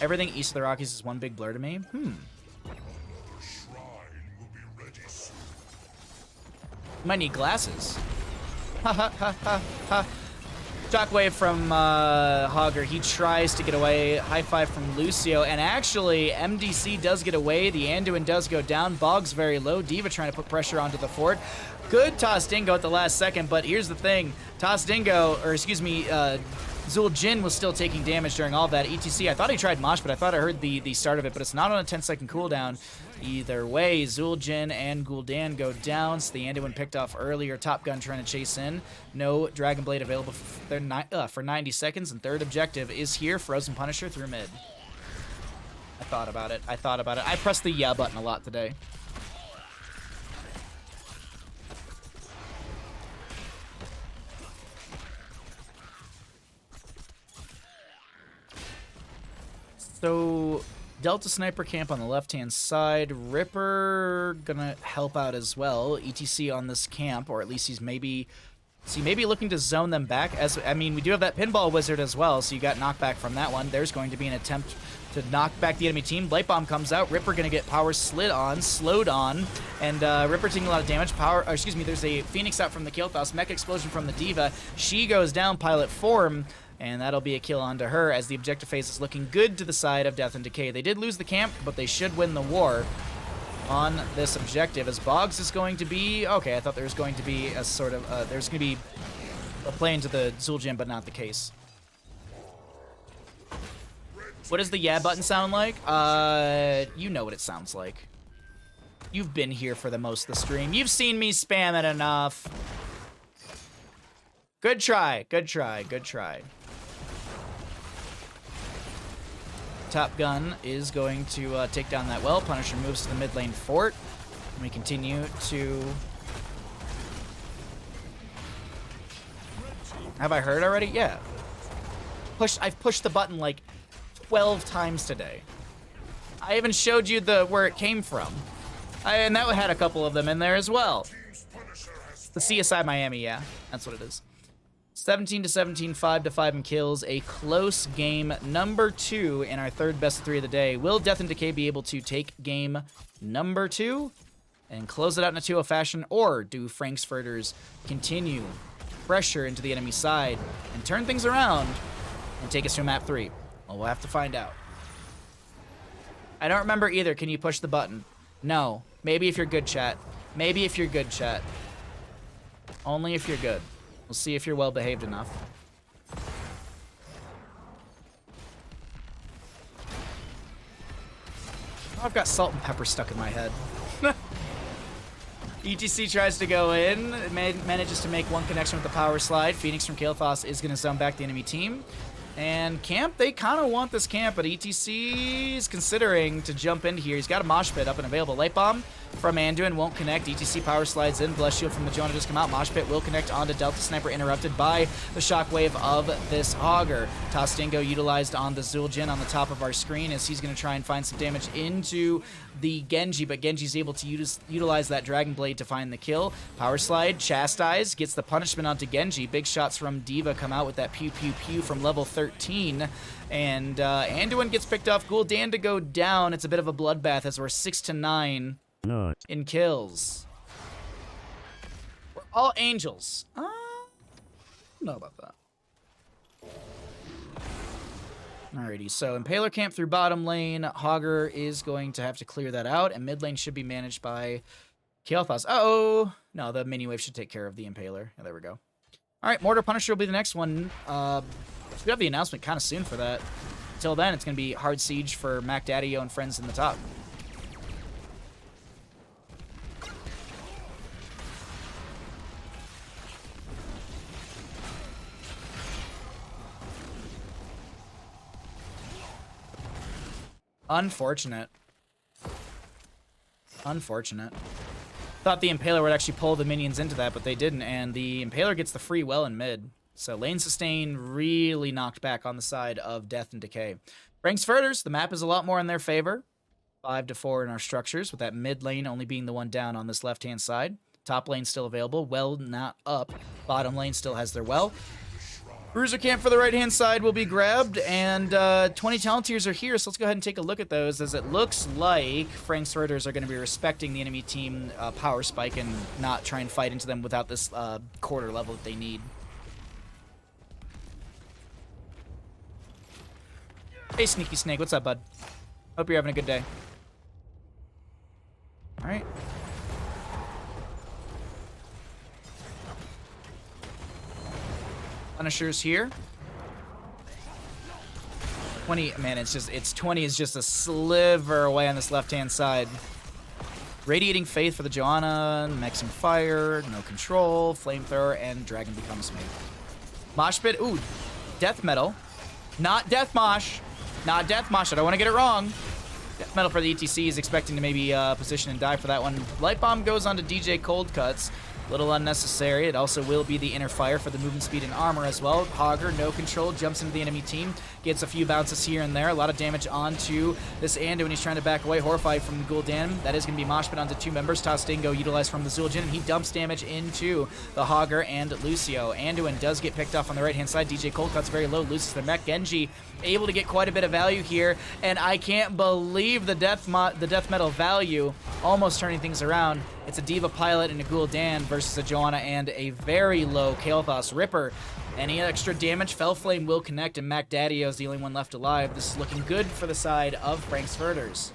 S1: Everything east of the Rockies is one big blur to me. Might need glasses. Ha ha ha ha ha. Shockwave from Hogger. He tries to get away. High five from Lucio. And actually, MDC does get away. The Anduin does go down. Boggs very low. Diva trying to put pressure onto the fort. Good toss Dingo at the last second, but here's the thing. Toss Dingo, or excuse me, Zildjian was still taking damage during all of that. ETC, I thought he tried Mosh, but I thought I heard the start of it, but it's not on a 10-second cooldown. Either way, Zildjian and Gul'dan go down, so the Anduin picked off earlier. Top Gun trying to chase in. No Dragon Blade available for 90 seconds, and third objective is here. Frozen Punisher through mid. I thought about it. I pressed the yeah button a lot today. So Delta Sniper Camp on the left-hand side. Ripper gonna help out as well. ETC on this camp, or at least he's maybe... So he may be looking to zone them back. As I mean, we do have that Pinball Wizard as well, so you got knockback from that one. There's going to be an attempt to knock back the enemy team. Light Bomb comes out. Ripper going to get power slowed on, and Ripper taking a lot of damage. There's a Phoenix out from the Kilthos. Mech Explosion from the Diva. She goes down, pilot form, and that'll be a kill onto her as the objective phase is looking good to the side of Death and Decay. They did lose the camp, but they should win the war on this objective, as Boggs is going to be... Okay, I thought there was going to be a sort of... there's going to be a play into the Zul'jin, but not the case. What does the yeah button sound like? You know what it sounds like. You've been here for the most of the stream. You've seen me spam it enough. Good try, good try, good try. Top Gun is going to take down that well. Punisher moves to the mid lane fort. And we continue to... Have I heard already? Yeah. I've pushed the button like 12 times today. I even showed you where it came from. And that had a couple of them in there as well. The CSI Miami, yeah. That's what it is. 17-17, 5-5 in kills. A close game. Number 2 in our third best of 3 of the day. Will Death and Decay be able to take game number 2 and close it out in a 2-0 fashion? Or do Frank's Furters continue pressure into the enemy side and turn things around and take us to map 3? Well, we'll have to find out. I don't remember either. Can you push the button? No. Maybe if you're good, chat. Maybe if you're good, chat. Only if you're good. We'll see if you're well behaved enough. Oh, I've got salt and pepper stuck in my head. ETC tries to go in, manages to make one connection with the power slide. Phoenix from Kael'thas is going to zone back the enemy team. And camp, they kind of want this camp, but ETC is considering to jump in here. He's got a mosh pit up and available. Light Bomb from Anduin won't connect. ETC power slides in. Bless Shield from the Joanna just come out. Mosh pit will connect onto Delta Sniper, interrupted by the shockwave of this Augur. Tostingo utilized on the Zul'jin on the top of our screen as he's going to try and find some damage into the Genji, but Genji's able to utilize that Dragon Blade to find the kill. Power slide, Chastise, gets the punishment onto Genji. Big shots from D.Va come out with that pew pew pew from level 13. And Anduin gets picked off. Gul'dan to go down. It's a bit of a bloodbath as we're 6-9 in kills. We're all angels. I don't know about that. Alrighty, so Impaler camp through bottom lane. Augur is going to have to clear that out, and mid lane should be managed by Kael'thas. Uh-oh! No, the mini wave should take care of the Impaler. Yeah, there we go. Alright, Mortar Punisher will be the next one. We have the announcement kind of soon for that. Until then, it's going to be hard siege for Mac Daddy-O and friends in the top. Unfortunate. Unfortunate. Thought the Impaler would actually pull the minions into that, but they didn't, and the Impaler gets the free well in mid. So lane sustain really knocked back on the side of Death and Decay. Frank's Furters, the map is a lot more in their favor. 5-4 in our structures, with that mid lane only being the one down on this left-hand side. Top lane still available. Well not up. Bottom lane still has their well. Bruiser camp for the right-hand side will be grabbed, and 20 talent tiers are here, so let's go ahead and take a look at those, as it looks like Frank's Furters are going to be respecting the enemy team power spike and not try and fight into them without this quarter level that they need. Hey, Sneaky Snake, what's up, bud? Hope you're having a good day. All right. Punisher's here. 20, man, it's 20 is just a sliver away on this left-hand side. Radiating Faith for the Joanna, Mechs and Fire, no control, Flamethrower, and Dragon becomes me. Mosh Pit, ooh, Death Metal. Not Death Mosh. Not Death Mosh, I don't want to get it wrong. Death Metal for the ETC is expecting to maybe position and die for that one. Light Bomb goes on to DJ Cold Cuts. Little unnecessary. It also will be the inner fire for the movement speed and armor as well. Hogger, no control, jumps into the enemy team, gets a few bounces here and there. A lot of damage onto this Andu, and he's trying to back away. Horrified from the Gul'dan. That is going to be moshpit onto 2 members. Toss Dingo utilized from the Zul'jin, and he dumps damage into the Hogger and Lucio. Anduin does get picked off on the right-hand side. DJ Coldcut's very low, loses the mech. Genji able to get quite a bit of value here, and I can't believe the death metal value almost turning things around. It's a Diva Pilot and a Gul'dan versus a Joanna and a very low Kael'thas Ripper. Any extra damage, Fell Flame will connect, and Mac Daddio is the only one left alive. This is looking good for the side of Frank's Furters.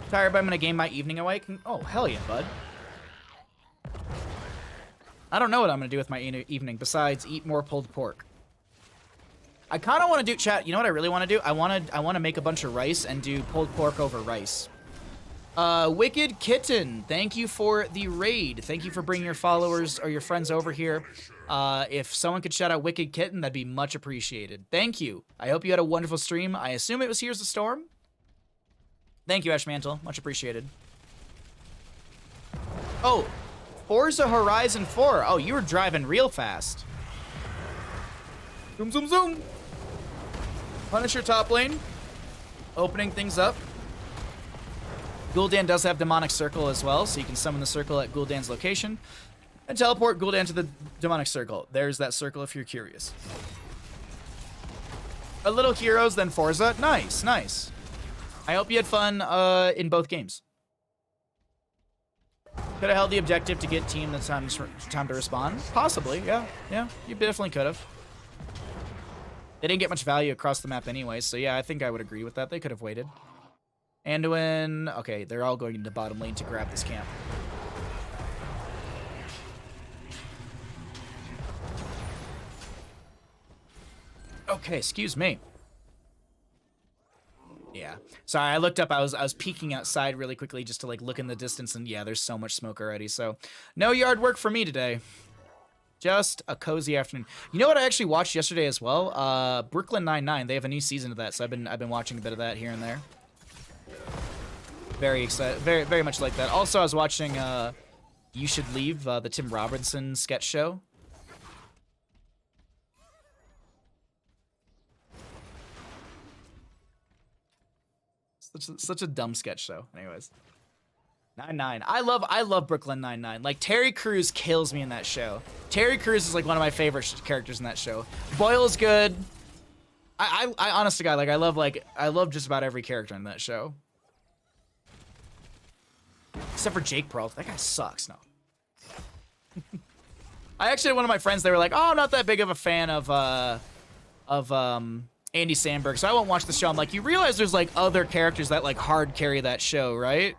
S1: Tired, but I'm going to game my evening away. Oh, hell yeah, bud. I don't know what I'm going to do with my evening besides eat more pulled pork. I kind of want to do, chat, you know what I really want to do? I want to make a bunch of rice and do pulled pork over rice. Wicked Kitten, thank you for the raid. Thank you for bringing your followers or your friends over here. If someone could shout out Wicked Kitten, that'd be much appreciated. Thank you. I hope you had a wonderful stream. I assume it was Here's the Storm. Thank you, Ashmantle. Much appreciated. Oh, Forza Horizon 4. Oh, you were driving real fast. Zoom, zoom, zoom. Punisher top lane. Opening things up. Gul'dan does have Demonic Circle as well, so you can summon the circle at Gul'dan's location and teleport Gul'dan to the Demonic Circle. There's that circle if you're curious. A little Heroes, then Forza. Nice, nice. I hope you had fun in both games. Could have held the objective to get team the time to respond. Possibly, yeah. Yeah, you definitely could have. They didn't get much value across the map anyway, so yeah, I think I would agree with that. They could have waited. Anduin, okay, they're all going into bottom lane to grab this camp. Okay, excuse me. Yeah, sorry, I looked up, I was peeking outside really quickly just to like look in the distance, and yeah, there's so much smoke already, so no yard work for me today. Just a cozy afternoon. You know what I actually watched yesterday as well? Brooklyn Nine-Nine, they have a new season of that, so I've been watching a bit of that here and there. Very excited, very much like that. Also, I was watching You Should Leave, the Tim Robinson sketch show. Such a dumb sketch show. Anyways, 9-9. I love Brooklyn Nine-Nine. Like Terry Crews kills me in that show. Terry Crews is like one of my favorite characters in that show. Boyle's good. I honest to God, like I love just about every character in that show. Except for Jake Peralta. That guy sucks. No. I actually had one of my friends, they were like, oh, I'm not that big of a fan of Andy Samberg, so I won't watch the show. I'm like, you realize there's like other characters that like hard carry that show, right?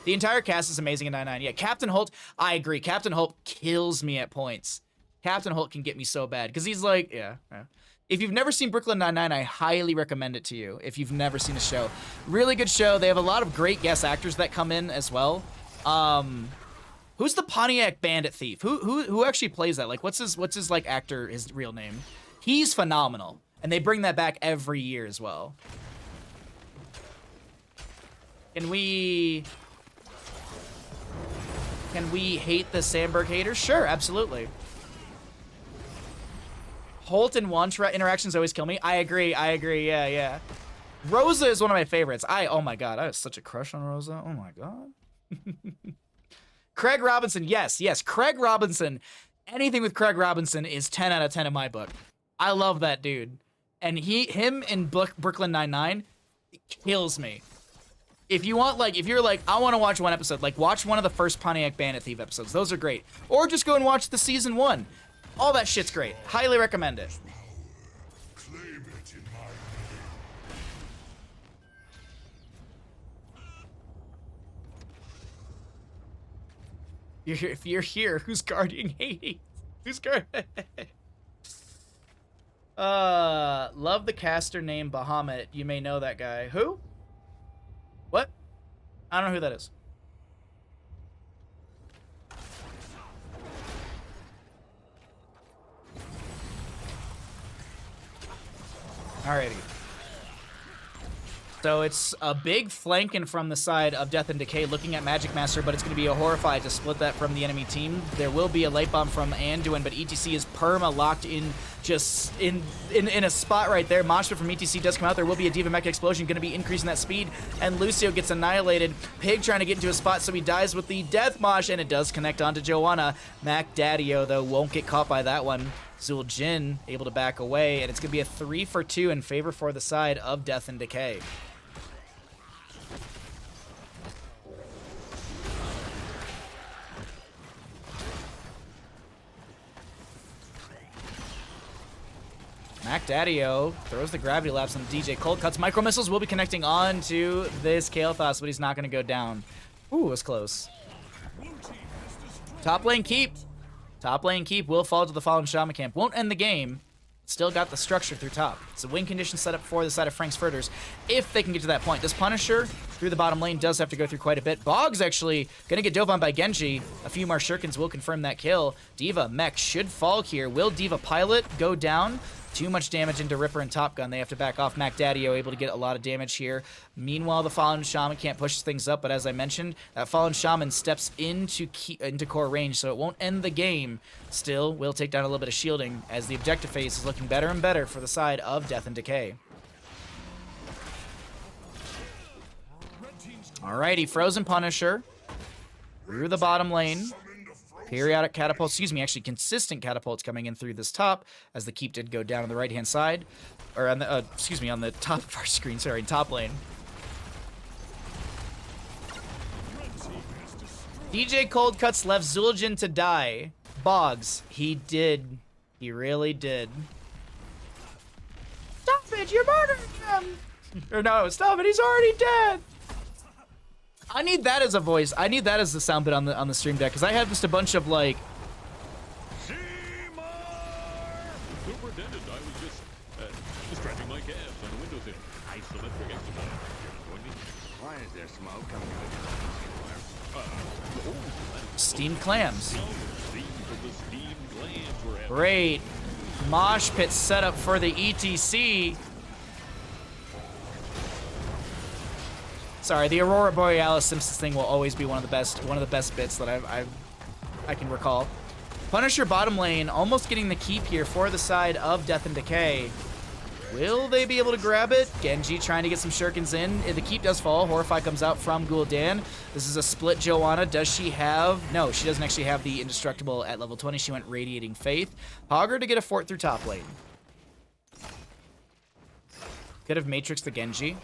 S1: The entire cast is amazing in 9-9. Yeah, Captain Holt, I agree. Captain Holt kills me at points. Captain Holt can get me so bad because he's like, yeah. If you've never seen Brooklyn Nine-Nine, I highly recommend it to you if you've never seen a show. Really good show. They have a lot of great guest actors that come in as well. Who's the Pontiac Bandit thief? Who actually plays that? Like, what's his like actor, his real name? He's phenomenal. And they bring that back every year as well. Can we hate the Sandberg haters? Sure, absolutely. Holt and Wantra interactions always kill me. I agree, yeah. Rosa is one of my favorites. Oh my God, I have such a crush on Rosa. Oh my God. Craig Robinson, yes, Craig Robinson. Anything with Craig Robinson is 10 out of 10 in my book. I love that dude. And him in Brooklyn Nine-Nine kills me. If you want, like, if you're like, I want to watch one episode, like, watch one of the first Pontiac Bandit Thief episodes. Those are great. Or just go and watch the season 1. All that shit's great. Highly recommend it. If you're here, who's guarding Hades? Who's guarding? Love the caster named Bahamut. You may know that guy. Who? What? I don't know who that is. Alrighty. So it's a big flanking from the side of Death and Decay looking at Magic Master, but it's going to be a Horrified to split that from the enemy team. There will be a Light Bomb from Anduin, but ETC is perma locked in just in a spot right there. Moshpit from ETC does come out. There will be a Diva Mech Explosion going to be increasing that speed, and Lucio gets annihilated. Pig trying to get into a spot, so he dies with the Death Mosh, and it does connect onto Joanna. Mac Daddio, though, won't get caught by that one. Zueljin able to back away, and it's going to be a 3 for 2 in favor for the side of Death and Decay. Mac Daddio throws the gravity lapse on DJ Cold Cuts. Micro Missiles will be connecting on to this Kael'Thas, but he's not going to go down. Ooh, it was close. Top lane keep. Top lane keep will fall to the Fallen Shaman camp. Won't end the game. Still got the structure through top. It's a win condition set up for the side of Frank's Furters if they can get to that point. This Punisher through the bottom lane does have to go through quite a bit. Boggs actually going to get dove on by Genji. A few more shurikens will confirm that kill. Diva Mech should fall here. Will Diva Pilot go down? Too much damage into Ripper and Top Gun. They have to back off. Mac Daddio able to get a lot of damage here. Meanwhile, the Fallen Shaman can't push things up, but as I mentioned, that Fallen Shaman steps into core range, so it won't end the game. Still, will take down a little bit of shielding as the objective phase is looking better and better for the side of Death and Decay. Alrighty, Frozen Punisher through the bottom lane. Periodic catapults, actually consistent catapults coming in through this top, as the keep did go down on the right-hand side, or on the, on the top of our screen, sorry, top lane. DJ Cold Cuts left Zueljin to die. Boggs, he did. He really did. Stop it, you're murdering him! Or no, stop it, he's already dead! I need that as a voice. I need that as the sound bit on the stream deck, because I have just a bunch of like.
S4: Superintendent, I was just stretching my calves on the windows in isometric exercise. Join me.
S2: Why is there smoke coming
S1: Steamed clams.
S4: Steamed clams were
S1: Great. Mosh pit setup for the ETC. Sorry, the Aurora Borealis Simpsons thing will always be one of the best bits that I can recall. Punisher bottom lane almost getting the keep here for the side of Death and Decay. Will they be able to grab it? Genji trying to get some shurikens in. The keep does fall. Horrify comes out from Gul'dan. This is a split Joanna. Does she have... No, she doesn't actually have the Indestructible at level 20. She went Radiating Faith. Hogger to get a fort through top lane. Could have Matrixed the Genji.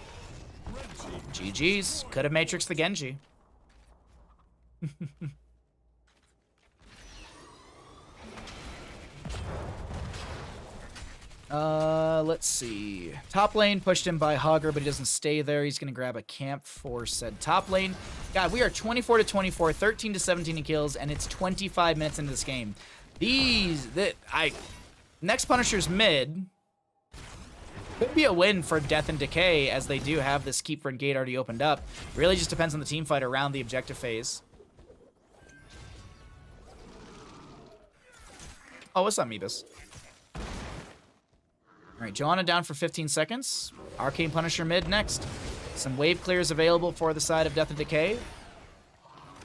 S1: GG's. Could have Matrixed the Genji. Let's see. Top lane pushed in by Hogger, but he doesn't stay there. He's going to grab a camp for said top lane. God, we are 24 to 24, 13 to 17 in kills, and it's 25 minutes into this game. Next Punisher's mid could be a win for Death and Decay, as they do have this keep front gate already opened up. Really just depends on the team fight around the objective phase. Oh, what's up, Meebus? All right, Joanna down for 15 seconds. Arcane Punisher mid next. Some wave clears available for the side of Death and Decay.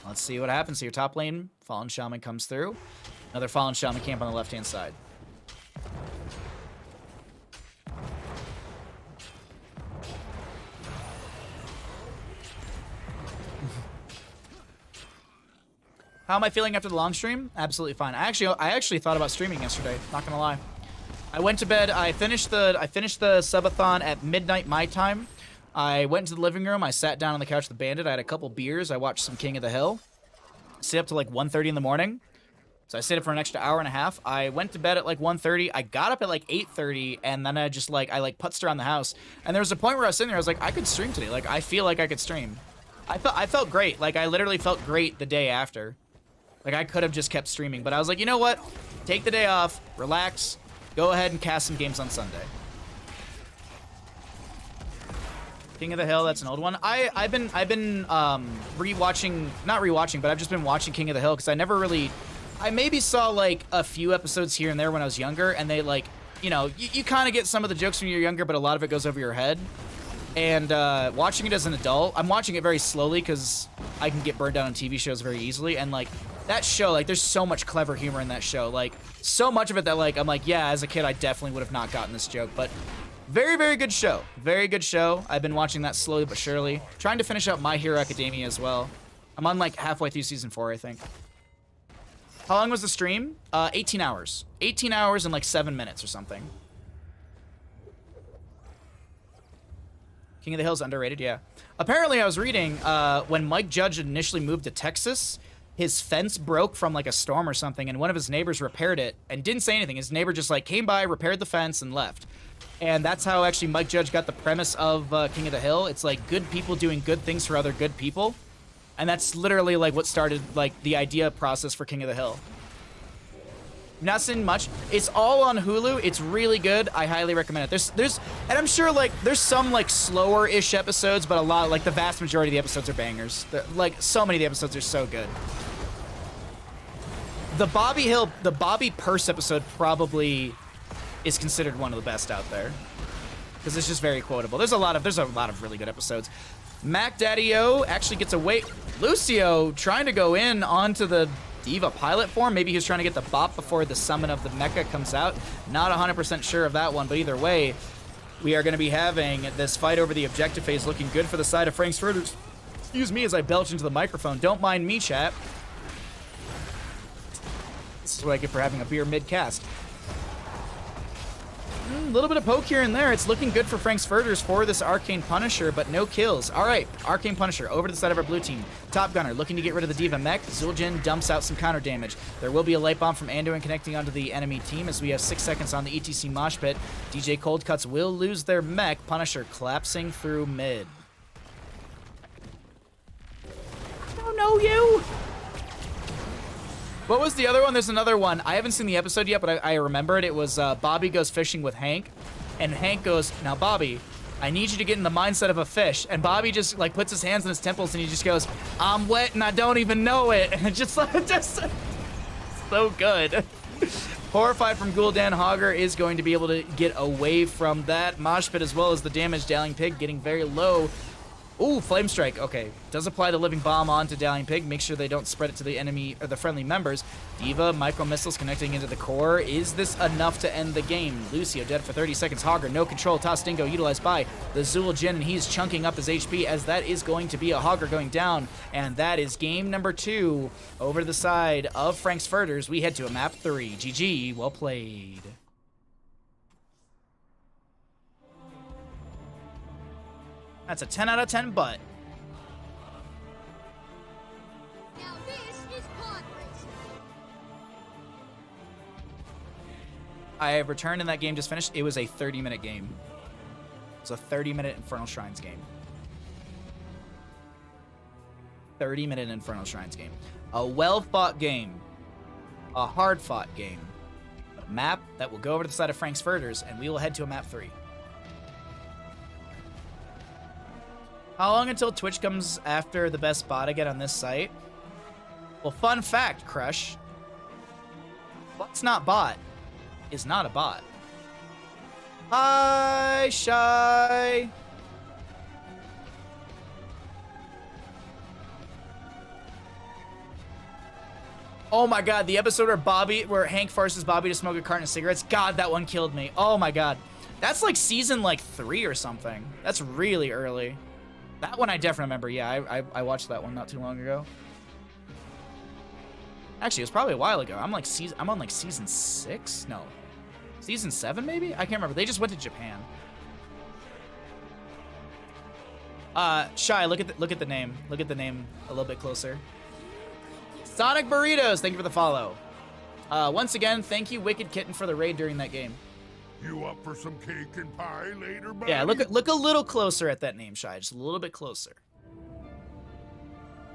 S1: Let's see what happens here. Top lane, Fallen Shaman comes through. Another Fallen Shaman camp on the left-hand side. How am I feeling after the long stream? Absolutely fine. I actually thought about streaming yesterday, not gonna lie. I went to bed. I finished the subathon at midnight my time. I went into the living room. I sat down on the couch with the bandit. I had a couple beers. I watched some King of the Hill. Stayed up to like 1:30 in the morning. So I stayed up for an extra hour and a half. I went to bed at like 1:30. I got up at like 8:30, and then I putzed around the house. And there was a point where I was sitting there. I was like, I could stream today. Like, I feel like I could stream. I felt great. Like, I literally felt great the day after. Like, I could have just kept streaming, but I was like, you know what? Take the day off, relax. Go ahead and cast some games on Sunday. King of the Hill, that's an old one. I've been rewatching, not rewatching, but I've just been watching King of the Hill because I maybe saw like a few episodes here and there when I was younger, and they like, you know, you kind of get some of the jokes when you're younger, but a lot of it goes over your head. And watching it as an adult, I'm watching it very slowly because I can get burned out on TV shows very easily. And like that show, like there's so much clever humor in that show. Like so much of it that like I'm like, yeah, as a kid I definitely would have not gotten this joke. But very, very good show. Very good show. I've been watching that slowly but surely. Trying to finish up My Hero Academia as well. I'm on like halfway through season 4, I think. How long was the stream? 18 hours. 18 hours and like 7 minutes or something. King of the Hill's underrated, yeah. Apparently, I was reading when Mike Judge initially moved to Texas, his fence broke from like a storm or something, and one of his neighbors repaired it and didn't say anything. His neighbor just like came by, repaired the fence, and left. And that's how actually Mike Judge got the premise of King of the Hill. It's like good people doing good things for other good people. And that's literally like what started like the idea process for King of the Hill. Not seen much. It's all on Hulu. It's really good. I highly recommend it. There's, and I'm sure like there's some like slower-ish episodes, but a lot, like the vast majority of the episodes are bangers. Like so many of the episodes are so good. The Bobby Purse episode probably is considered one of the best out there because it's just very quotable. There's a lot of really good episodes. Mac Daddy-O actually gets away. Lucio trying to go in onto the Diva pilot form. Maybe he was trying to get the bop before the summon of the mecha comes out. Not 100% sure of that one, but either way, we are going to be having this fight over the objective phase looking good for the side of Frank's Furters. Excuse me as I belch into the microphone. Don't mind me, chat. This is what I get for having a beer mid-cast. A little bit of poke here and there. It's looking good for Frank's Furters for this Arcane Punisher, but no kills. All right, Arcane Punisher over to the side of our blue team. Top Gunner looking to get rid of the Diva mech. Zul'jin dumps out some counter damage. There will be a light bomb from Anduin connecting onto the enemy team as we have 6 seconds on the ETC mosh pit. DJ Cold Cuts will lose their mech. Punisher collapsing through mid. I don't know you. What was the other one? There's another one. I haven't seen the episode yet, but I remember it. It was Bobby goes fishing with Hank, and Hank goes, "Now, Bobby, I need you to get in the mindset of a fish." And Bobby just like puts his hands on his temples, and he just goes, "I'm wet and I don't even know it." And it's just so good. Horrified from Gul'dan, Hogger is going to be able to get away from that mosh pit as well as the damage. Dallying Pig getting very low. Ooh, Flame Strike. Okay. Does apply the Living Bomb onto Dallying Pig. Make sure they don't spread it to the enemy or the friendly members. Diva, Micro Missiles connecting into the core. Is this enough to end the game? Lucio dead for 30 seconds. Hogger, no control. Toss Dingo utilized by the Zul'jin, and he's chunking up his HP as that is going to be a Hogger going down. And that is game number 2 over to the side of Frank's Furters. We head to a map 3. GG. Well played. That's a 10 out of 10 butt.
S5: Now this is pod racing.
S1: I have returned and that game just finished. It was a 30-minute game. It's a 30-minute Infernal Shrines game. 30-minute Infernal Shrines game. A well-fought game. A hard-fought game. A map that will go over to the side of Frank's Furters, and we will head to a map 3. How long until Twitch comes after the best bot again on this site? Well, fun fact, Crush. What's not bot is not a bot. Hi, Shy. Oh my god, the episode where Hank forces Bobby to smoke a carton of cigarettes. God, that one killed me. Oh my god. That's like season like 3 or something. That's really early. That one I definitely remember. Yeah, I watched that one not too long ago. Actually, it was probably a while ago. I'm on like season 6? No. Season 7 maybe? I can't remember. They just went to Japan. Shy, look at the name. Look at the name a little bit closer. Sonic Burritos, thank you for the follow. Once again, thank you Wicked Kitten for the raid during that game.
S6: You up for some cake and pie later, buddy?
S1: Yeah, look a little closer at that name, Shy. Just a little bit closer.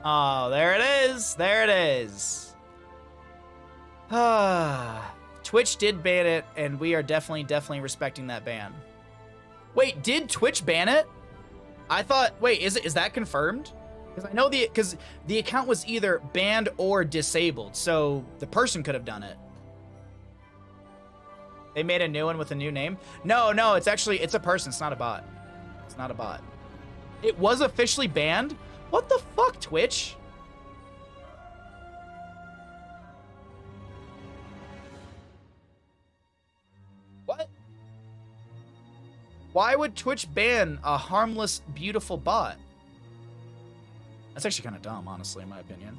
S1: Oh, there it is. There it is. Twitch did ban it, and we are definitely respecting that ban. Wait, did Twitch ban it? I thought, wait, is that confirmed? Because I know because the account was either banned or disabled, so the person could have done it. They made a new one with a new name? No, it's a person. It's not a bot. It's not a bot. It was officially banned? What the fuck, Twitch? What? Why would Twitch ban a harmless, beautiful bot? That's actually kind of dumb, honestly, in my opinion.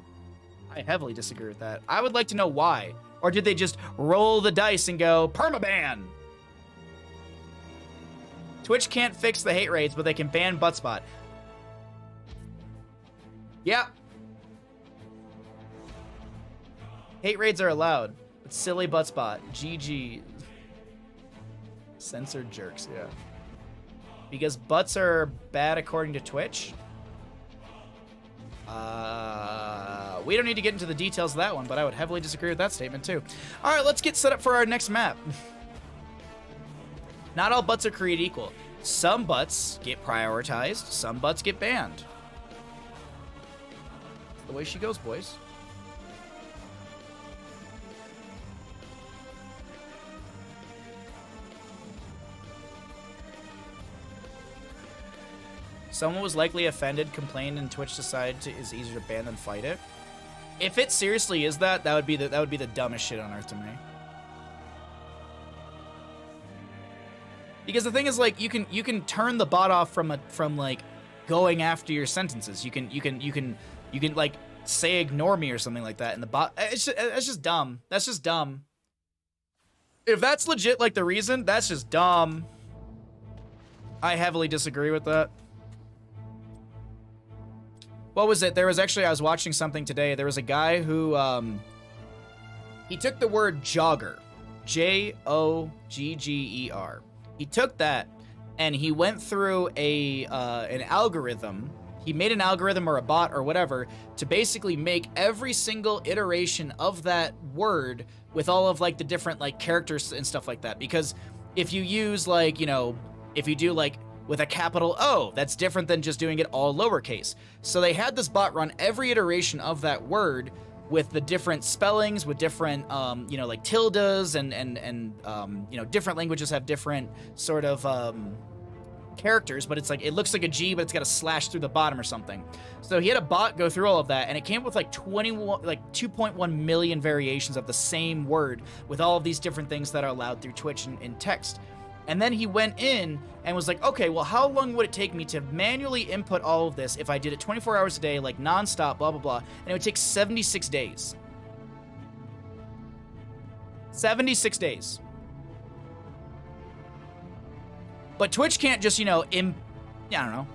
S1: I heavily disagree with that. I would like to know why. Or did they just roll the dice and go, permaban? Twitch can't fix the hate raids, but they can ban Buttspot. Yeah. Hate raids are allowed. But silly Buttspot. GG. Censored jerks, yeah. Because butts are bad according to Twitch? We don't need to get into the details of that one, but I would heavily disagree with that statement too. All right, let's get set up for our next map. Not all butts are created equal. Some butts get prioritized, some butts get banned. That's the way she goes, boys. Someone was likely offended, complained, and Twitch decided is easier to ban than fight it. If it seriously is that would be the dumbest shit on earth to me. Because the thing is, like, you can turn the bot off from like going after your sentences. You can like say ignore me or something like that, and the bot it's just dumb. That's just dumb. If that's legit, like the reason, that's just dumb. I heavily disagree with that. What was it? There was actually, I was watching something today. There was a guy who, he took the word jogger, Jogger. He took that and he went through an algorithm. He made an algorithm or a bot or whatever to basically make every single iteration of that word with all of like the different like characters and stuff like that. Because if you use like, you know, if you do like with a capital O, that's different than just doing it all lowercase. So they had this bot run every iteration of that word with the different spellings, with different, you know, like tildes and you know, different languages have different sort of characters, but it's like, it looks like a G, but it's got a slash through the bottom or something. So he had a bot go through all of that, and it came up with like 2.1 million variations of the same word with all of these different things that are allowed through Twitch in text. And then he went in and was like, okay, well, how long would it take me to manually input all of this if I did it 24 hours a day, like nonstop, blah, blah, blah. And it would take 76 days. 76 days. But Twitch can't just, you know, I don't know,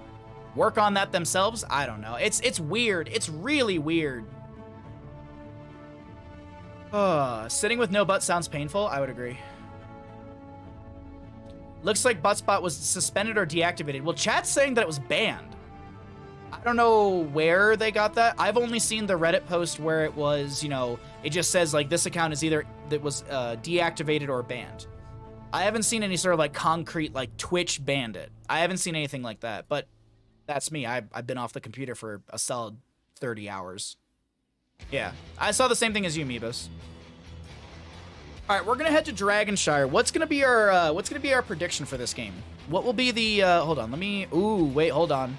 S1: work on that themselves. I don't know. It's weird. It's really weird. Sitting with no butt sounds painful. I would agree. Looks like Buttspot was suspended or deactivated. Well, chat's saying that it was banned. I don't know where they got that. I've only seen the Reddit post where it was, you know, it just says like this account is either that was deactivated or banned. I haven't seen any sort of like concrete like Twitch banned it. I haven't seen anything like that, but that's me. I've been off the computer for a solid 30 hours. Yeah, I saw the same thing as you, Meebus. All right, we're gonna head to Dragonshire. What's gonna be our prediction for this game? What will be the? Hold on, let me. Ooh, wait, hold on.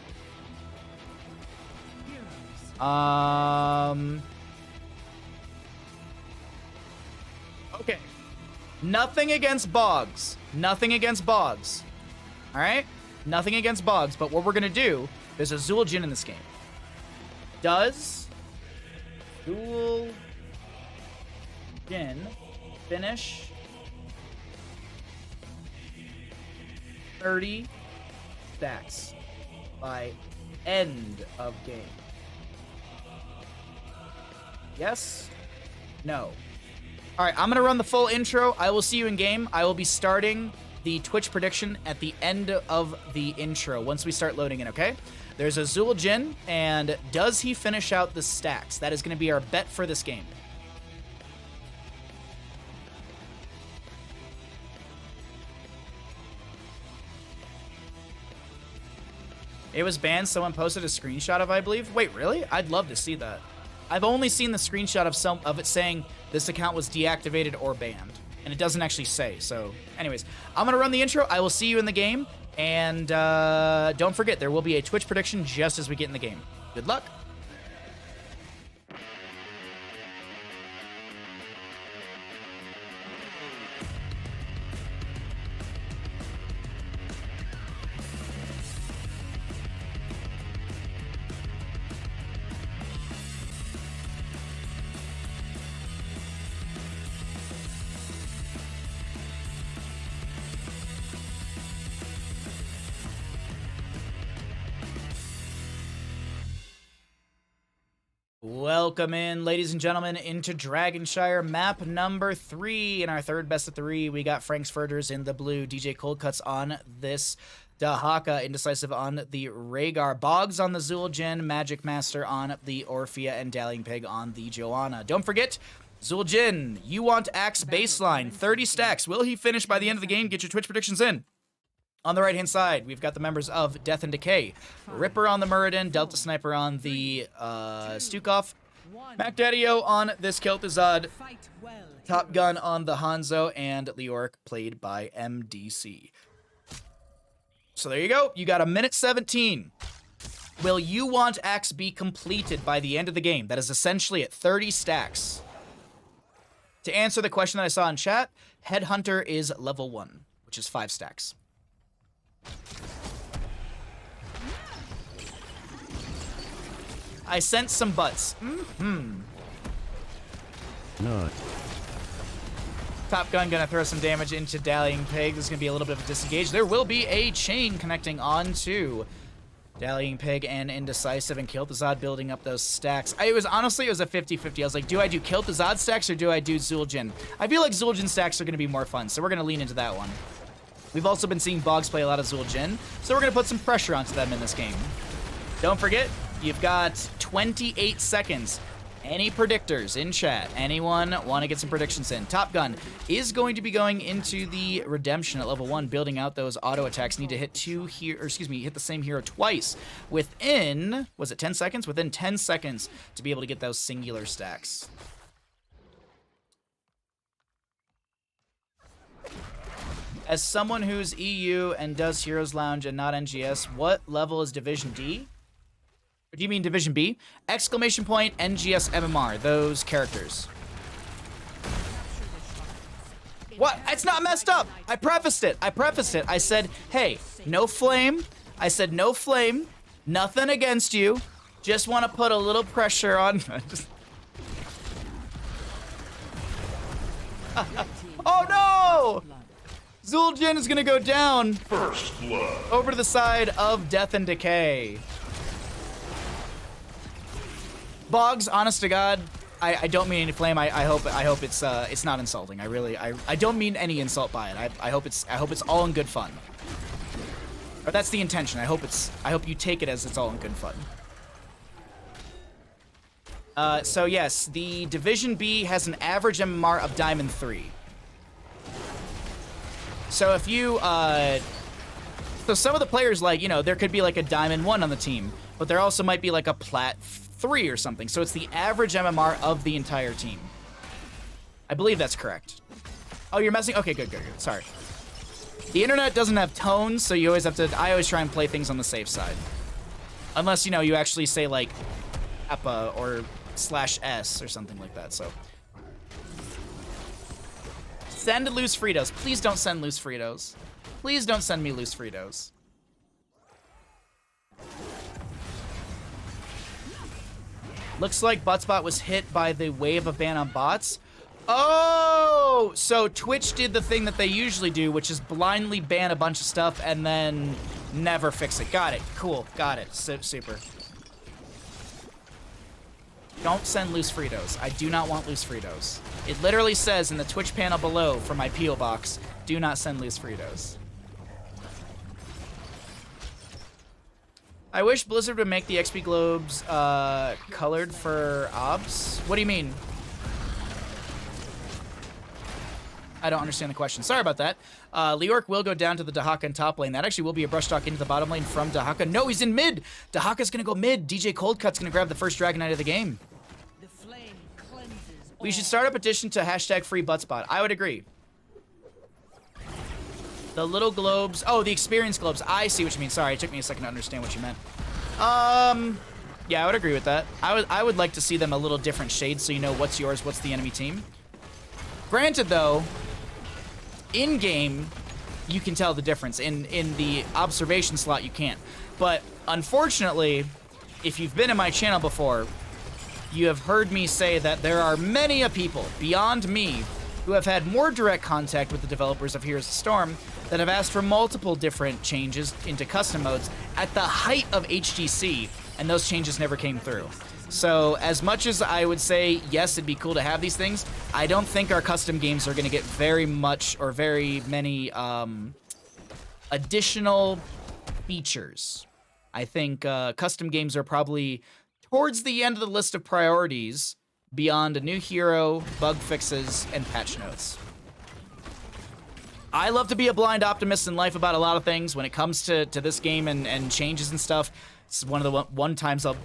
S1: Okay. Nothing against Boggs. Nothing against Boggs. All right, nothing against Boggs. But what we're gonna do? There's a Zool Jin in this game. Does Zool Jin finish 30 stacks by end of game? Yes? No. All right, I'm going to run the full intro. I will see you in game. I will be starting the Twitch prediction at the end of the intro once we start loading in, okay? There's a Zool Jin, and does he finish out the stacks? That is going to be our bet for this game. It was banned. Someone posted a screenshot of, I believe. Wait, really? I'd love to see that. I've only seen the screenshot of it saying this account was deactivated or banned, and it doesn't actually say. So, anyways, I'm gonna run the intro. I will see you in the game, And don't forget, there will be a Twitch prediction just as we get in the game. Good luck. Welcome in, ladies and gentlemen, into Dragonshire map number 3. In our third best of 3, we got Frank's Furters in the blue, DJ Cold Cuts on this Dahaka, Indecisive on the Rhaegar, Boggs on the Zul'jin, Magic Master on the Orphea, and Dallying Pig on the Joanna. Don't forget, Zul'jin, you want Axe baseline, 30 stacks. Will he finish by the end of the game? Get your Twitch predictions in. On the right-hand side, we've got the members of Death and Decay. Ripper on the Muradin, Delta Sniper on the Stukov, Mac Daddy-O on this Kel'Thuzad, Top Gun on the Hanzo, and Leoric played by MDC. So there you go. You got a minute 17. Will you want Axe be completed by the end of the game? That is essentially at 30 stacks. To answer the question that I saw in chat, Headhunter is level 1, which is 5 stacks. I sent some butts.
S7: No.
S1: Top Gun gonna throw some damage into Dallying Pig. There's gonna be a little bit of a disengage. There will be a chain connecting onto Dallying Pig and Indecisive, and Kel'Thuzad building up those stacks. It was a 50-50. I was like, do I do Kel'Thuzad stacks or do I do Zul'jin? I feel like Zul'jin stacks are gonna be more fun, so we're gonna lean into that one. We've also been seeing Boggs play a lot of Zul'jin, so we're going to put some pressure onto them in this game. Don't forget, you've got 28 seconds. Any predictors in chat? Anyone want to get some predictions in? Top Gun is going to be going into the Redemption at level 1, building out those auto attacks. Need to hit hit the same hero twice within, was it 10 seconds? Within 10 seconds to be able to get those singular stacks. As someone who's EU and does Heroes Lounge and not NGS, what level is Division D? Or do you mean Division B? Exclamation point, NGS, MMR, those characters. What? It's not messed up. I prefaced it. I said, hey, no flame. I said no flame. Nothing against you. Just want to put a little pressure on. Oh no! Zul'jin is gonna go down.
S6: First blood.
S1: Over to the side of Death and Decay. Boggs, honest to God, I don't mean any flame. I hope it's not insulting. I don't mean any insult by it. I hope it's all in good fun. Or that's the intention. I hope you take it as it's all in good fun. So yes, the Division B has an average MMR of Diamond 3. So if you, so some of the players, like, you know, there could be like a Diamond 1 on the team, but there also might be like a Plat 3 or something. So it's the average MMR of the entire team. I believe that's correct. Oh, you're messing? Okay, good. Sorry. The internet doesn't have tones, so you always have to, I always try and play things on the safe side. Unless, you know, you actually say like Appa or /S or something like that, so. Send loose Fritos. Please don't send loose Fritos. Please don't send me loose Fritos. Looks like Butspot was hit by the wave of ban on bots. Oh! So Twitch did the thing that they usually do, which is blindly ban a bunch of stuff and then never fix it. Got it. Cool. Got it. Super. Don't send loose Fritos. I do not want loose Fritos. It literally says in the Twitch panel below for my P.O. box, do not send loose Fritos. I wish Blizzard would make the XP globes colored for obs. What do you mean? I don't understand the question. Sorry about that. Leoric will go down to the Dahaka in top lane. That actually will be a brush talk into the bottom lane from Dahaka. No, he's in mid. Dahaka's going to go mid. DJ Coldcut's going to grab the first Dragon Knight of the game. We should start a petition to #FreeButtspot. I would agree. The little globes. Oh, the experience globes. I see what you mean. Sorry, it took me a second to understand what you meant. Yeah, I would agree with that. I would like to see them a little different shades so you know what's yours, what's the enemy team. Granted, though, in-game, you can tell the difference. In the observation slot, you can't. But unfortunately, if you've been in my channel before, you have heard me say that there are many a people beyond me who have had more direct contact with the developers of Heroes of the Storm that have asked for multiple different changes into custom modes at the height of HGC, and those changes never came through. So as much as I would say, yes, it'd be cool to have these things, I don't think our custom games are going to get very much or very many additional features. I think custom games are probably towards the end of the list of priorities beyond a new hero, bug fixes, and patch notes. I love to be a blind optimist in life about a lot of things. When it comes to this game and changes and stuff, it's one of the one times I'll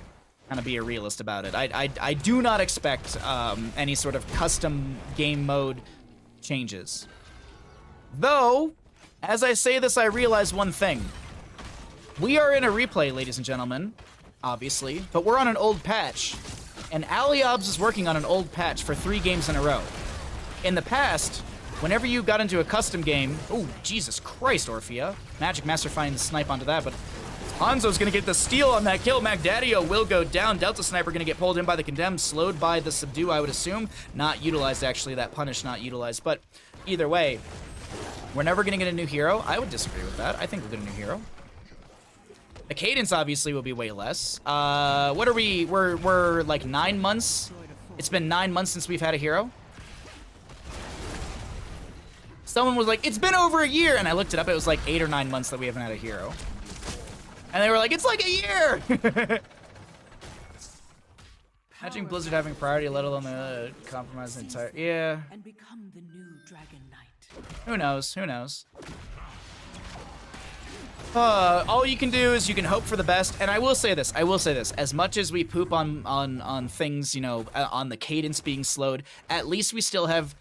S1: kind of be a realist about it. I do not expect any sort of custom game mode changes. Though, as I say this, I realize one thing. We are in a replay, ladies and gentlemen, obviously, but we're on an old patch. And Aliobs is working on an old patch for 3 games in a row. In the past, whenever you got into a custom game... Oh, Jesus Christ, Orphea. Magic Master finds the snipe onto that, but Hanzo's gonna get the steal on that kill. Magdadio will go down. Delta Sniper gonna get pulled in by the Condemned, slowed by the Subdue, I would assume. Not utilized, actually. That punish not utilized. But either way, we're never gonna get a new hero. I would disagree with that. I think we'll get a new hero. The cadence obviously will be way less. What are we? We're like 9 months. It's been 9 months since we've had a hero. Someone was like, it's been over a year, and I looked it up. It was like 8 or 9 months that we haven't had a hero. And they were like, it's like a year. Imagine Blizzard having priority, let alone the compromise the entire. Yeah.
S7: And become the new Dragon Knight.
S1: Who knows? Who knows? All you can do is you can hope for the best, and I will say this. As much as we poop on things, you know, on the cadence being slowed, at least we still have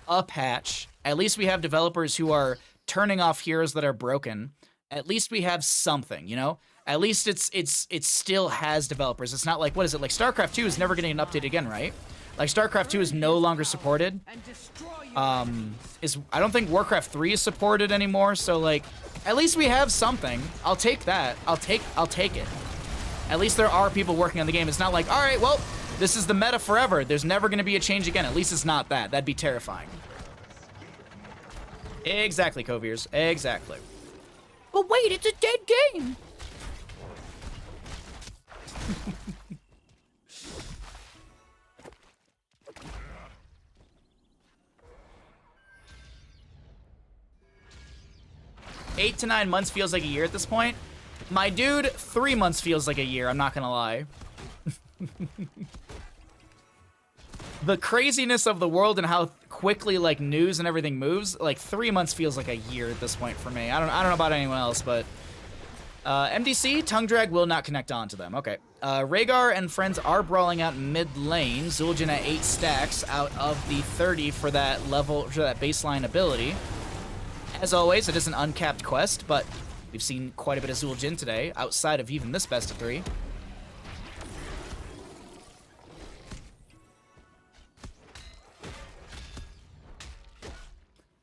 S1: a patch. At least we have developers who are turning off heroes that are broken. At least we have something, you know. At least it still has developers. It's not like, what is it, like StarCraft 2 is never getting an update again, right? Like StarCraft 2 is no longer supported. I don't think Warcraft 3 is supported anymore, so like at least we have something. I'll take that. I'll take it. At least there are people working on the game. It's not like, all right, well, this is the meta forever. There's never going to be a change again. At least it's not that. That'd be terrifying. Exactly, Coviers. Exactly. But wait, it's a dead game. 8 to 9 months feels like a year at this point. My dude, 3 months feels like a year, I'm not gonna lie. The craziness of the world and how quickly like news and everything moves, like 3 months feels like a year at this point for me. I don't know about anyone else, but MDC, Tongue Drag will not connect on to them. Okay. Rhaegar and friends are brawling out mid lane. Zul'jin at 8 stacks out of the 30 for that level, for that baseline ability. As always, it is an uncapped quest, but we've seen quite a bit of Zul'jin today, outside of even this best of 3.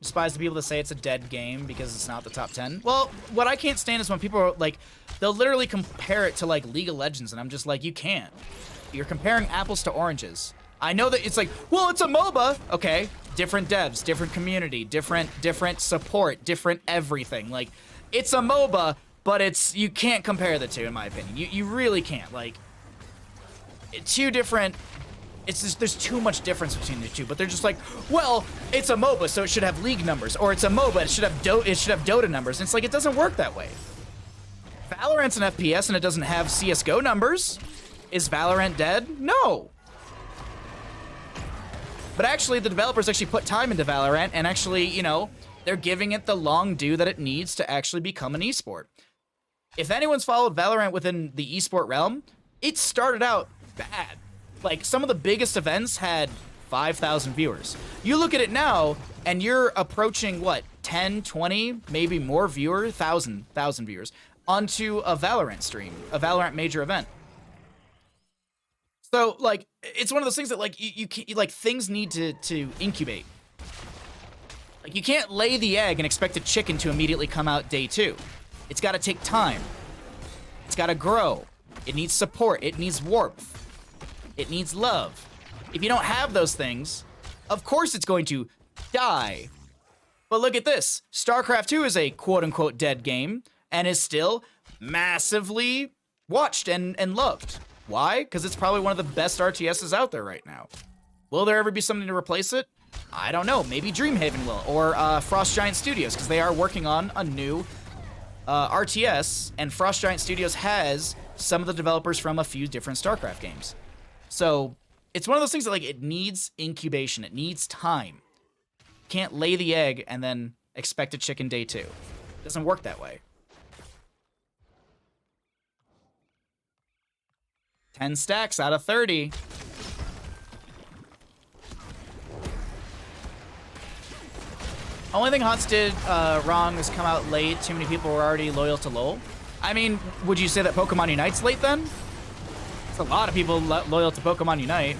S1: Despise the people that say it's a dead game because it's not the top 10. Well, what I can't stand is when people are like, they'll literally compare it to like League of Legends, and I'm just like, you can't. You're comparing apples to oranges. I know that it's like, well, it's a MOBA. Okay, different devs, different community, different support, different everything. Like, it's a MOBA, but you can't compare the two, in my opinion. You really can't. Like, two different. It's just, there's too much difference between the two, but they're just like, well, it's a MOBA, so it should have league numbers, or it's a MOBA, it should have Dota numbers. And it's like, it doesn't work that way. Valorant's an FPS and it doesn't have CS:GO numbers. Is Valorant dead? No. But actually, the developers actually put time into Valorant, and actually, you know, they're giving it the long due that it needs to actually become an esport. If anyone's followed Valorant within the esport realm, it started out bad. Like, some of the biggest events had 5,000 viewers. You look at it now, and you're approaching, what, 10, 20, maybe more viewers, 1,000 viewers, onto a Valorant stream, a Valorant major event. So, like, it's one of those things that, like, you like, things need to incubate. Like, you can't lay the egg and expect a chicken to immediately come out day 2. It's got to take time. It's got to grow. It needs support. It needs warmth. It needs love. If you don't have those things, of course it's going to die. But look at this. StarCraft 2 is a quote-unquote dead game and is still massively watched and loved. Why? Because it's probably one of the best RTSs out there right now. Will there ever be something to replace it? I don't know. Maybe Dreamhaven will, or Frost Giant Studios, because they are working on a new RTS, and Frost Giant Studios has some of the developers from a few different StarCraft games. So it's one of those things that, like, it needs incubation. It needs time. You can't lay the egg and then expect a chicken day 2. It doesn't work that way. 10 stacks out of 30. Only thing Hots did wrong was come out late. Too many people were already loyal to LoL. I mean, would you say that Pokemon Unite's late then? It's a lot of people loyal to Pokemon Unite.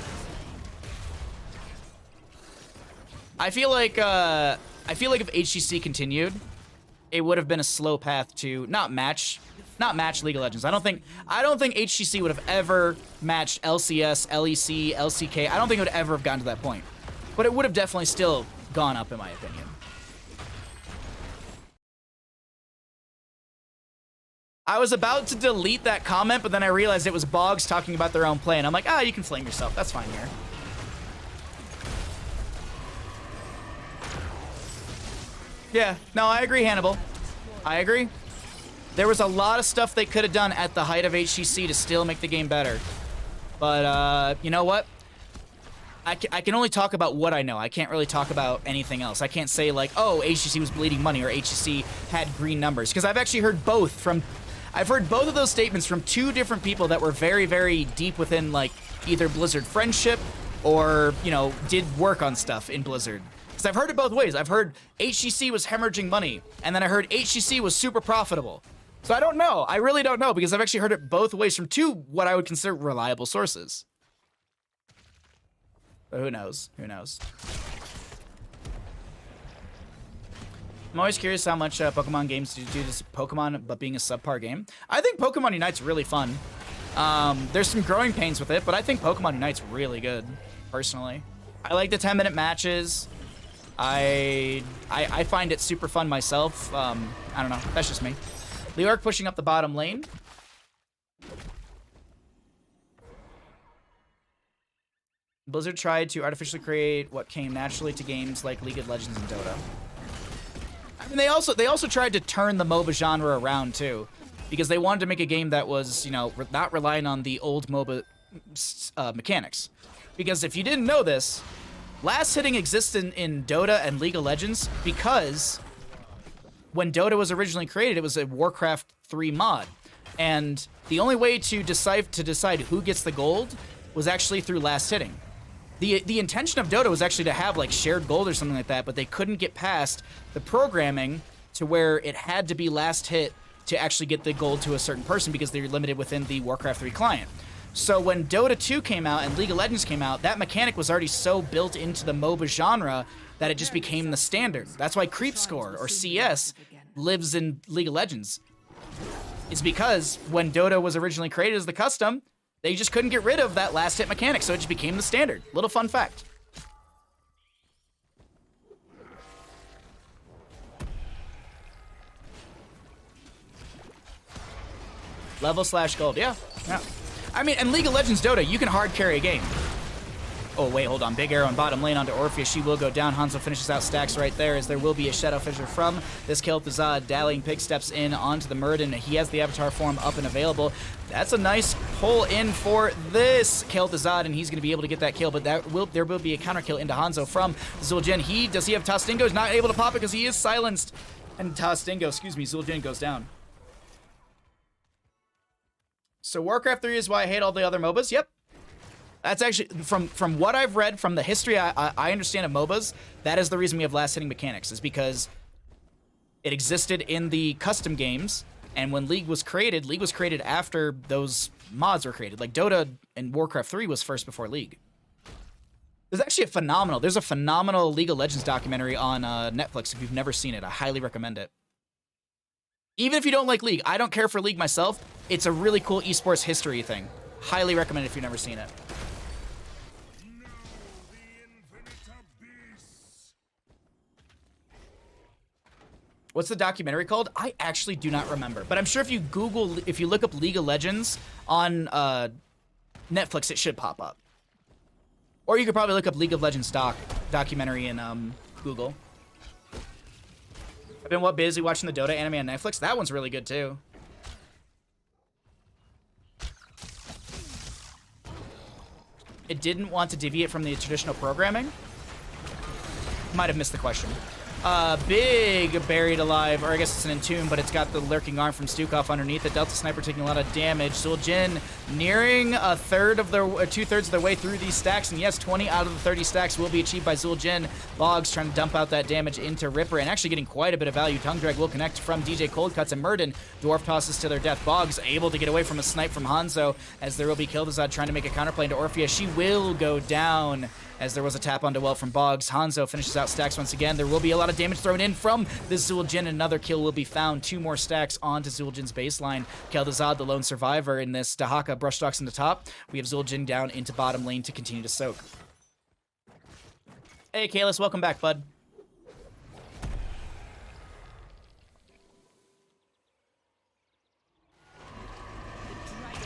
S1: I feel like if HGC continued, it would have been a slow path to not match League of Legends. I don't think HGC would have ever matched LCS, LEC, LCK. I don't think it would ever have gotten to that point. But it would have definitely still gone up, in my opinion. I was about to delete that comment, but then I realized it was Boggs talking about their own play, and I'm like, you can flame yourself. That's fine here. Yeah, no, I agree, Hannibal. I agree. There was a lot of stuff they could have done at the height of HCC to still make the game better. But, you know what? I can only talk about what I know. I can't really talk about anything else. I can't say, like, oh, HCC was bleeding money or HCC had green numbers. Because I've actually heard both from... I've heard both of those statements from 2 different people that were very, very deep within, like, either Blizzard friendship or, you know, did work on stuff in Blizzard. Because I've heard it both ways. I've heard HCC was hemorrhaging money, and then I heard HCC was super profitable. So I don't know. I really don't know, because I've actually heard it both ways from 2 what I would consider reliable sources. But who knows? Who knows? I'm always curious how much Pokemon games do this Pokemon, but being a subpar game. I think Pokemon Unite's really fun. There's some growing pains with it, but I think Pokemon Unite's really good, personally. I like the 10-minute matches. I find it super fun myself. I don't know. That's just me. Leorc pushing up the bottom lane. Blizzard tried to artificially create what came naturally to games like League of Legends and Dota. I mean, they also tried to turn the MOBA genre around too, because they wanted to make a game that was, you know, not relying on the old MOBA mechanics. Because if you didn't know this, last hitting exists in Dota and League of Legends because when Dota was originally created, it was a Warcraft 3 mod, and the only way to decide who gets the gold was actually through last hitting. The intention of Dota was actually to have, like, shared gold or something like that, but they couldn't get past the programming to where it had to be last hit to actually get the gold to a certain person because they were limited within the Warcraft 3 client. So when Dota 2 came out and League of Legends came out, that mechanic was already so built into the MOBA genre that it just became the standard. That's why Creep Score, or CS, lives in League of Legends. It's because when Dota was originally created as the custom, they just couldn't get rid of that last hit mechanic, so it just became the standard. Little fun fact. Level/gold, yeah. I mean, in League of Legends Dota, you can hard carry a game. Oh, wait, hold on. Big arrow in bottom lane onto Orpheus. She will go down. Hanzo finishes out stacks right there, as there will be a Shadow Fissure from this kill. Thazad, Dallying Pig steps in onto the Murden. He has the Avatar form up and available. That's a nice pull in for this Thazad, and he's going to be able to get that kill, but there will be a counter kill into Hanzo from Zul'jin. Does he have Tostingo? He's not able to pop it because he is silenced. And Zul'jin goes down. So Warcraft 3 is why I hate all the other MOBAs? Yep. That's actually, from what I've read, from the history I understand of MOBAs, that is the reason we have last hitting mechanics, is because it existed in the custom games, and when League was created after those mods were created. Like Dota and Warcraft 3 was first before League. There's actually there's a phenomenal League of Legends documentary on Netflix. If you've never seen it, I highly recommend it. Even if you don't like League, I don't care for League myself. It's a really cool esports history thing. Highly recommend it if you've never seen it. What's the documentary called? I actually do not remember. But I'm sure if you look up League of Legends on Netflix, it should pop up. Or you could probably look up League of Legends documentary in Google. I've been busy watching the Dota anime on Netflix. That one's really good too. It didn't want to deviate from the traditional programming? Might have missed the question. Big Buried Alive, or I guess it's an Entomb, but it's got the Lurking Arm from Stukov underneath. The Delta Sniper taking a lot of damage. Zul'jin nearing two-thirds of their way through these stacks, and yes, 20 out of the 30 stacks will be achieved by Zul'jin. Boggs trying to dump out that damage into Ripper, and actually getting quite a bit of value. Tongue Drag will connect from DJ Cold Cuts, and Murden Dwarf tosses to their death. Boggs able to get away from a snipe from Hanzo, as there will be Kildazad trying to make a counterplay into Orphea. She will go down, as there was a tap onto well from Boggs. Hanzo finishes out stacks once again. There will be a lot of damage thrown in from this Zul'jin. Another kill will be found. 2 more stacks onto Zul'jin's baseline. Keldazad, the lone survivor in this. Dahaka brush stalks in the top. We have Zul'jin down into bottom lane to continue to soak. Hey, Kalis, welcome back, bud.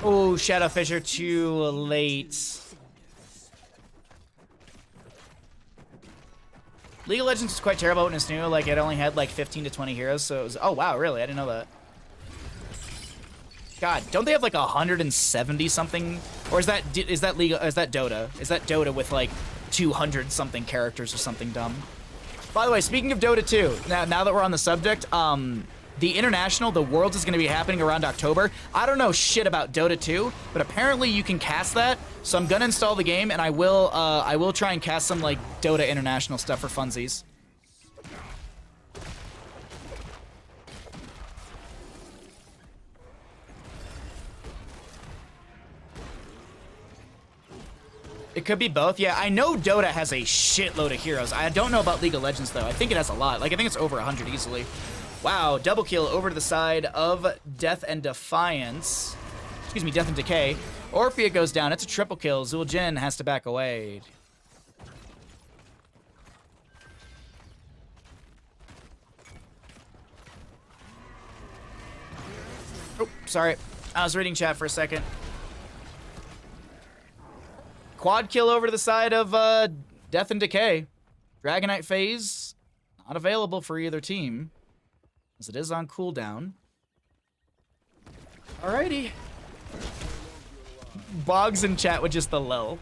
S1: Oh, Shadow Fissure too late. League of Legends was quite terrible when it's new. Like, it only had like 15 to 20 heroes, so it was... Oh, wow, really? I didn't know that. God, don't they have like 170 something? Or is that Dota? Is that Dota with like 200 something characters or something dumb? By the way, speaking of Dota 2, now that we're on the subject, the International, the Worlds is going to be happening around October. I don't know shit about Dota 2, but apparently you can cast that. So I'm going to install the game, and I will try and cast some like Dota International stuff for funsies. It could be both. Yeah, I know Dota has a shitload of heroes. I don't know about League of Legends, though. I think it has a lot. Like, I think it's over 100 easily. Wow, double kill over to the side of Death and Defiance. Excuse me, Death and Decay. Orphea goes down. It's a triple kill. Zul'jin has to back away. Oh, sorry. I was reading chat for a second. Quad kill over to the side of Death and Decay. Dragonite phase not available for either team, as it is on cooldown. Alrighty. Boggs in chat with just the lull.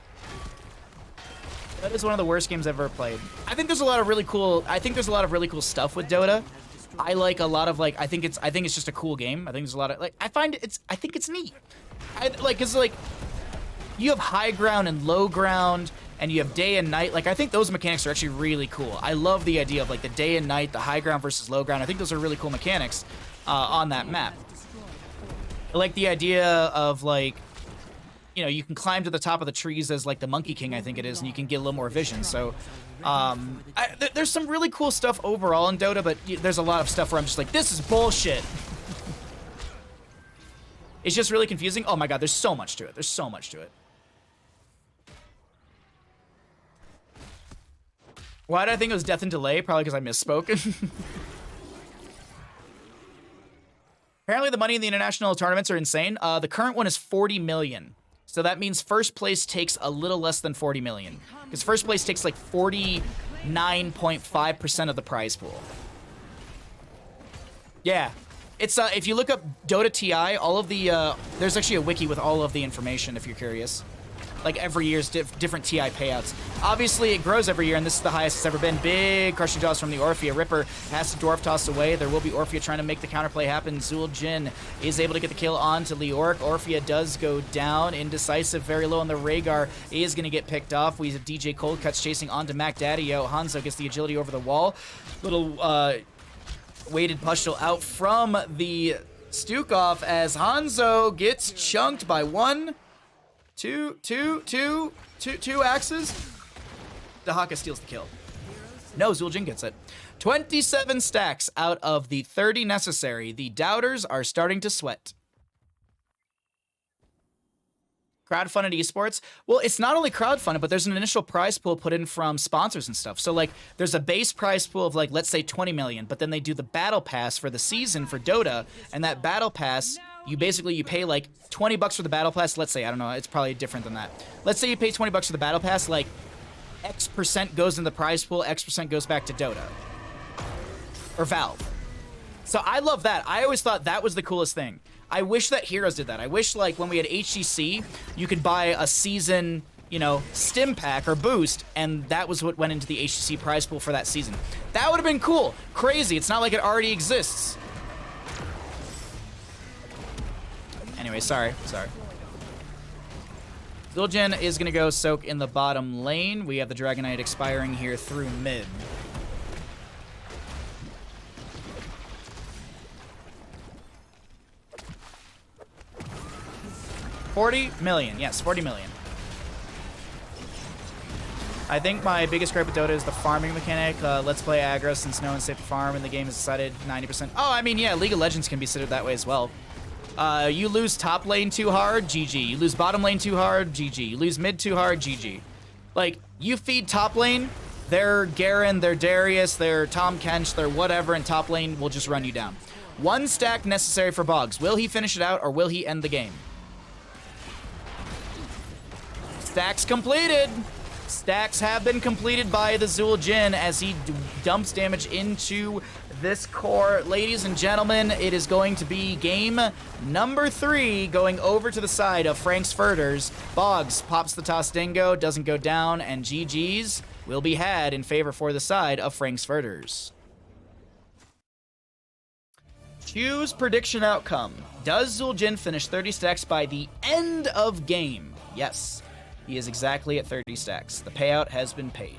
S1: That is one of the worst games I've ever played. I think there's a lot of really cool. I think there's a lot of really cool stuff with Dota. I like a lot of like. I think it's just a cool game. I think there's a lot of like. I think it's neat. Cause like, you have high ground and low ground, and you have day and night. Like, I think those mechanics are actually really cool. I love the idea of like the day and night, the high ground versus low ground. I think those are really cool mechanics on that map. I like the idea of like, you know, you can climb to the top of the trees as like the Monkey King, I think it is, and you can get a little more vision. So there's some really cool stuff overall in Dota, but there's a lot of stuff where I'm just like, this is bullshit. It's just really confusing. Oh my god, there's so much to it. There's so much to it. Why did I think it was Death and Delay? Probably because I misspoke. Apparently the money in the international tournaments are insane. The current one is 40 million. So that means first place takes a little less than 40 million. Because first place takes like 49.5% of the prize pool. Yeah. It's if you look up Dota TI, all of the there's actually a wiki with all of the information if you're curious. like every year's different TI payouts. Obviously, it grows every year, and this is the highest it's ever been. Big crushing jaws from the Orphea. Ripper has to dwarf toss away. There will be Orphea trying to make the counterplay happen. Zueljin is able to get the kill onto Leoric. Orphea does go down. Indecisive, very low on the Rhaegar, is going to get picked off. We have DJ Cold Cuts chasing onto Mac Daddy-O. Hanzo gets the agility over the wall. Little weighted pustule out from the Stukov as Hanzo gets chunked by two axes. Dahaka steals the kill. No, Zueljin gets it. 27 stacks out of the 30 necessary. The doubters are starting to sweat. Crowdfunded esports? Well, it's not only crowdfunded, but there's an initial prize pool put in from sponsors and stuff. So, like, there's a base prize pool of, like, let's say 20 million, but then they do the battle pass for the season for Dota, and that battle pass, you pay, like, 20 bucks for the battle pass. Let's say, I don't know, it's probably different than that. Let's say you pay 20 bucks for the battle pass, like, X% goes in the prize pool, X% goes back to Dota. Or Valve. So I love that. I always thought that was the coolest thing. I wish that Heroes did that. I wish, like, when we had HGC, you could buy a season, you know, stim pack or boost, and that was what went into the HGC prize pool for that season. That would have been cool. Crazy. It's not like it already exists. Anyway, sorry. Zueljin is going to go soak in the bottom lane. We have the Dragon Knight expiring here through mid. $40 million. Yes, 40 million. I think my biggest gripe with Dota is the farming mechanic. Let's play aggro since no one's safe to farm and the game is decided 90%. Oh, I mean, yeah, League of Legends can be considered that way as well. You lose top lane too hard, GG. You lose bottom lane too hard, GG. You lose mid too hard, GG. Like, you feed top lane, they're Garen, they're Darius, they're Tahm Kench, they're whatever, and top lane will just run you down. 1 stack necessary for Boggs. Will he finish it out or will he end the game? Stacks completed. Stacks have been completed by the Zueljin as he dumps damage into this core. Ladies and gentlemen, it is going to be game number 3 going over to the side of Frank's Furters. Boggs pops the toss dingo, doesn't go down, and GG's will be had in favor for the side of Frank's Furters. Choose prediction outcome. Does Zueljin finish 30 stacks by the end of game? Yes. He is exactly at 30 stacks. The payout has been paid.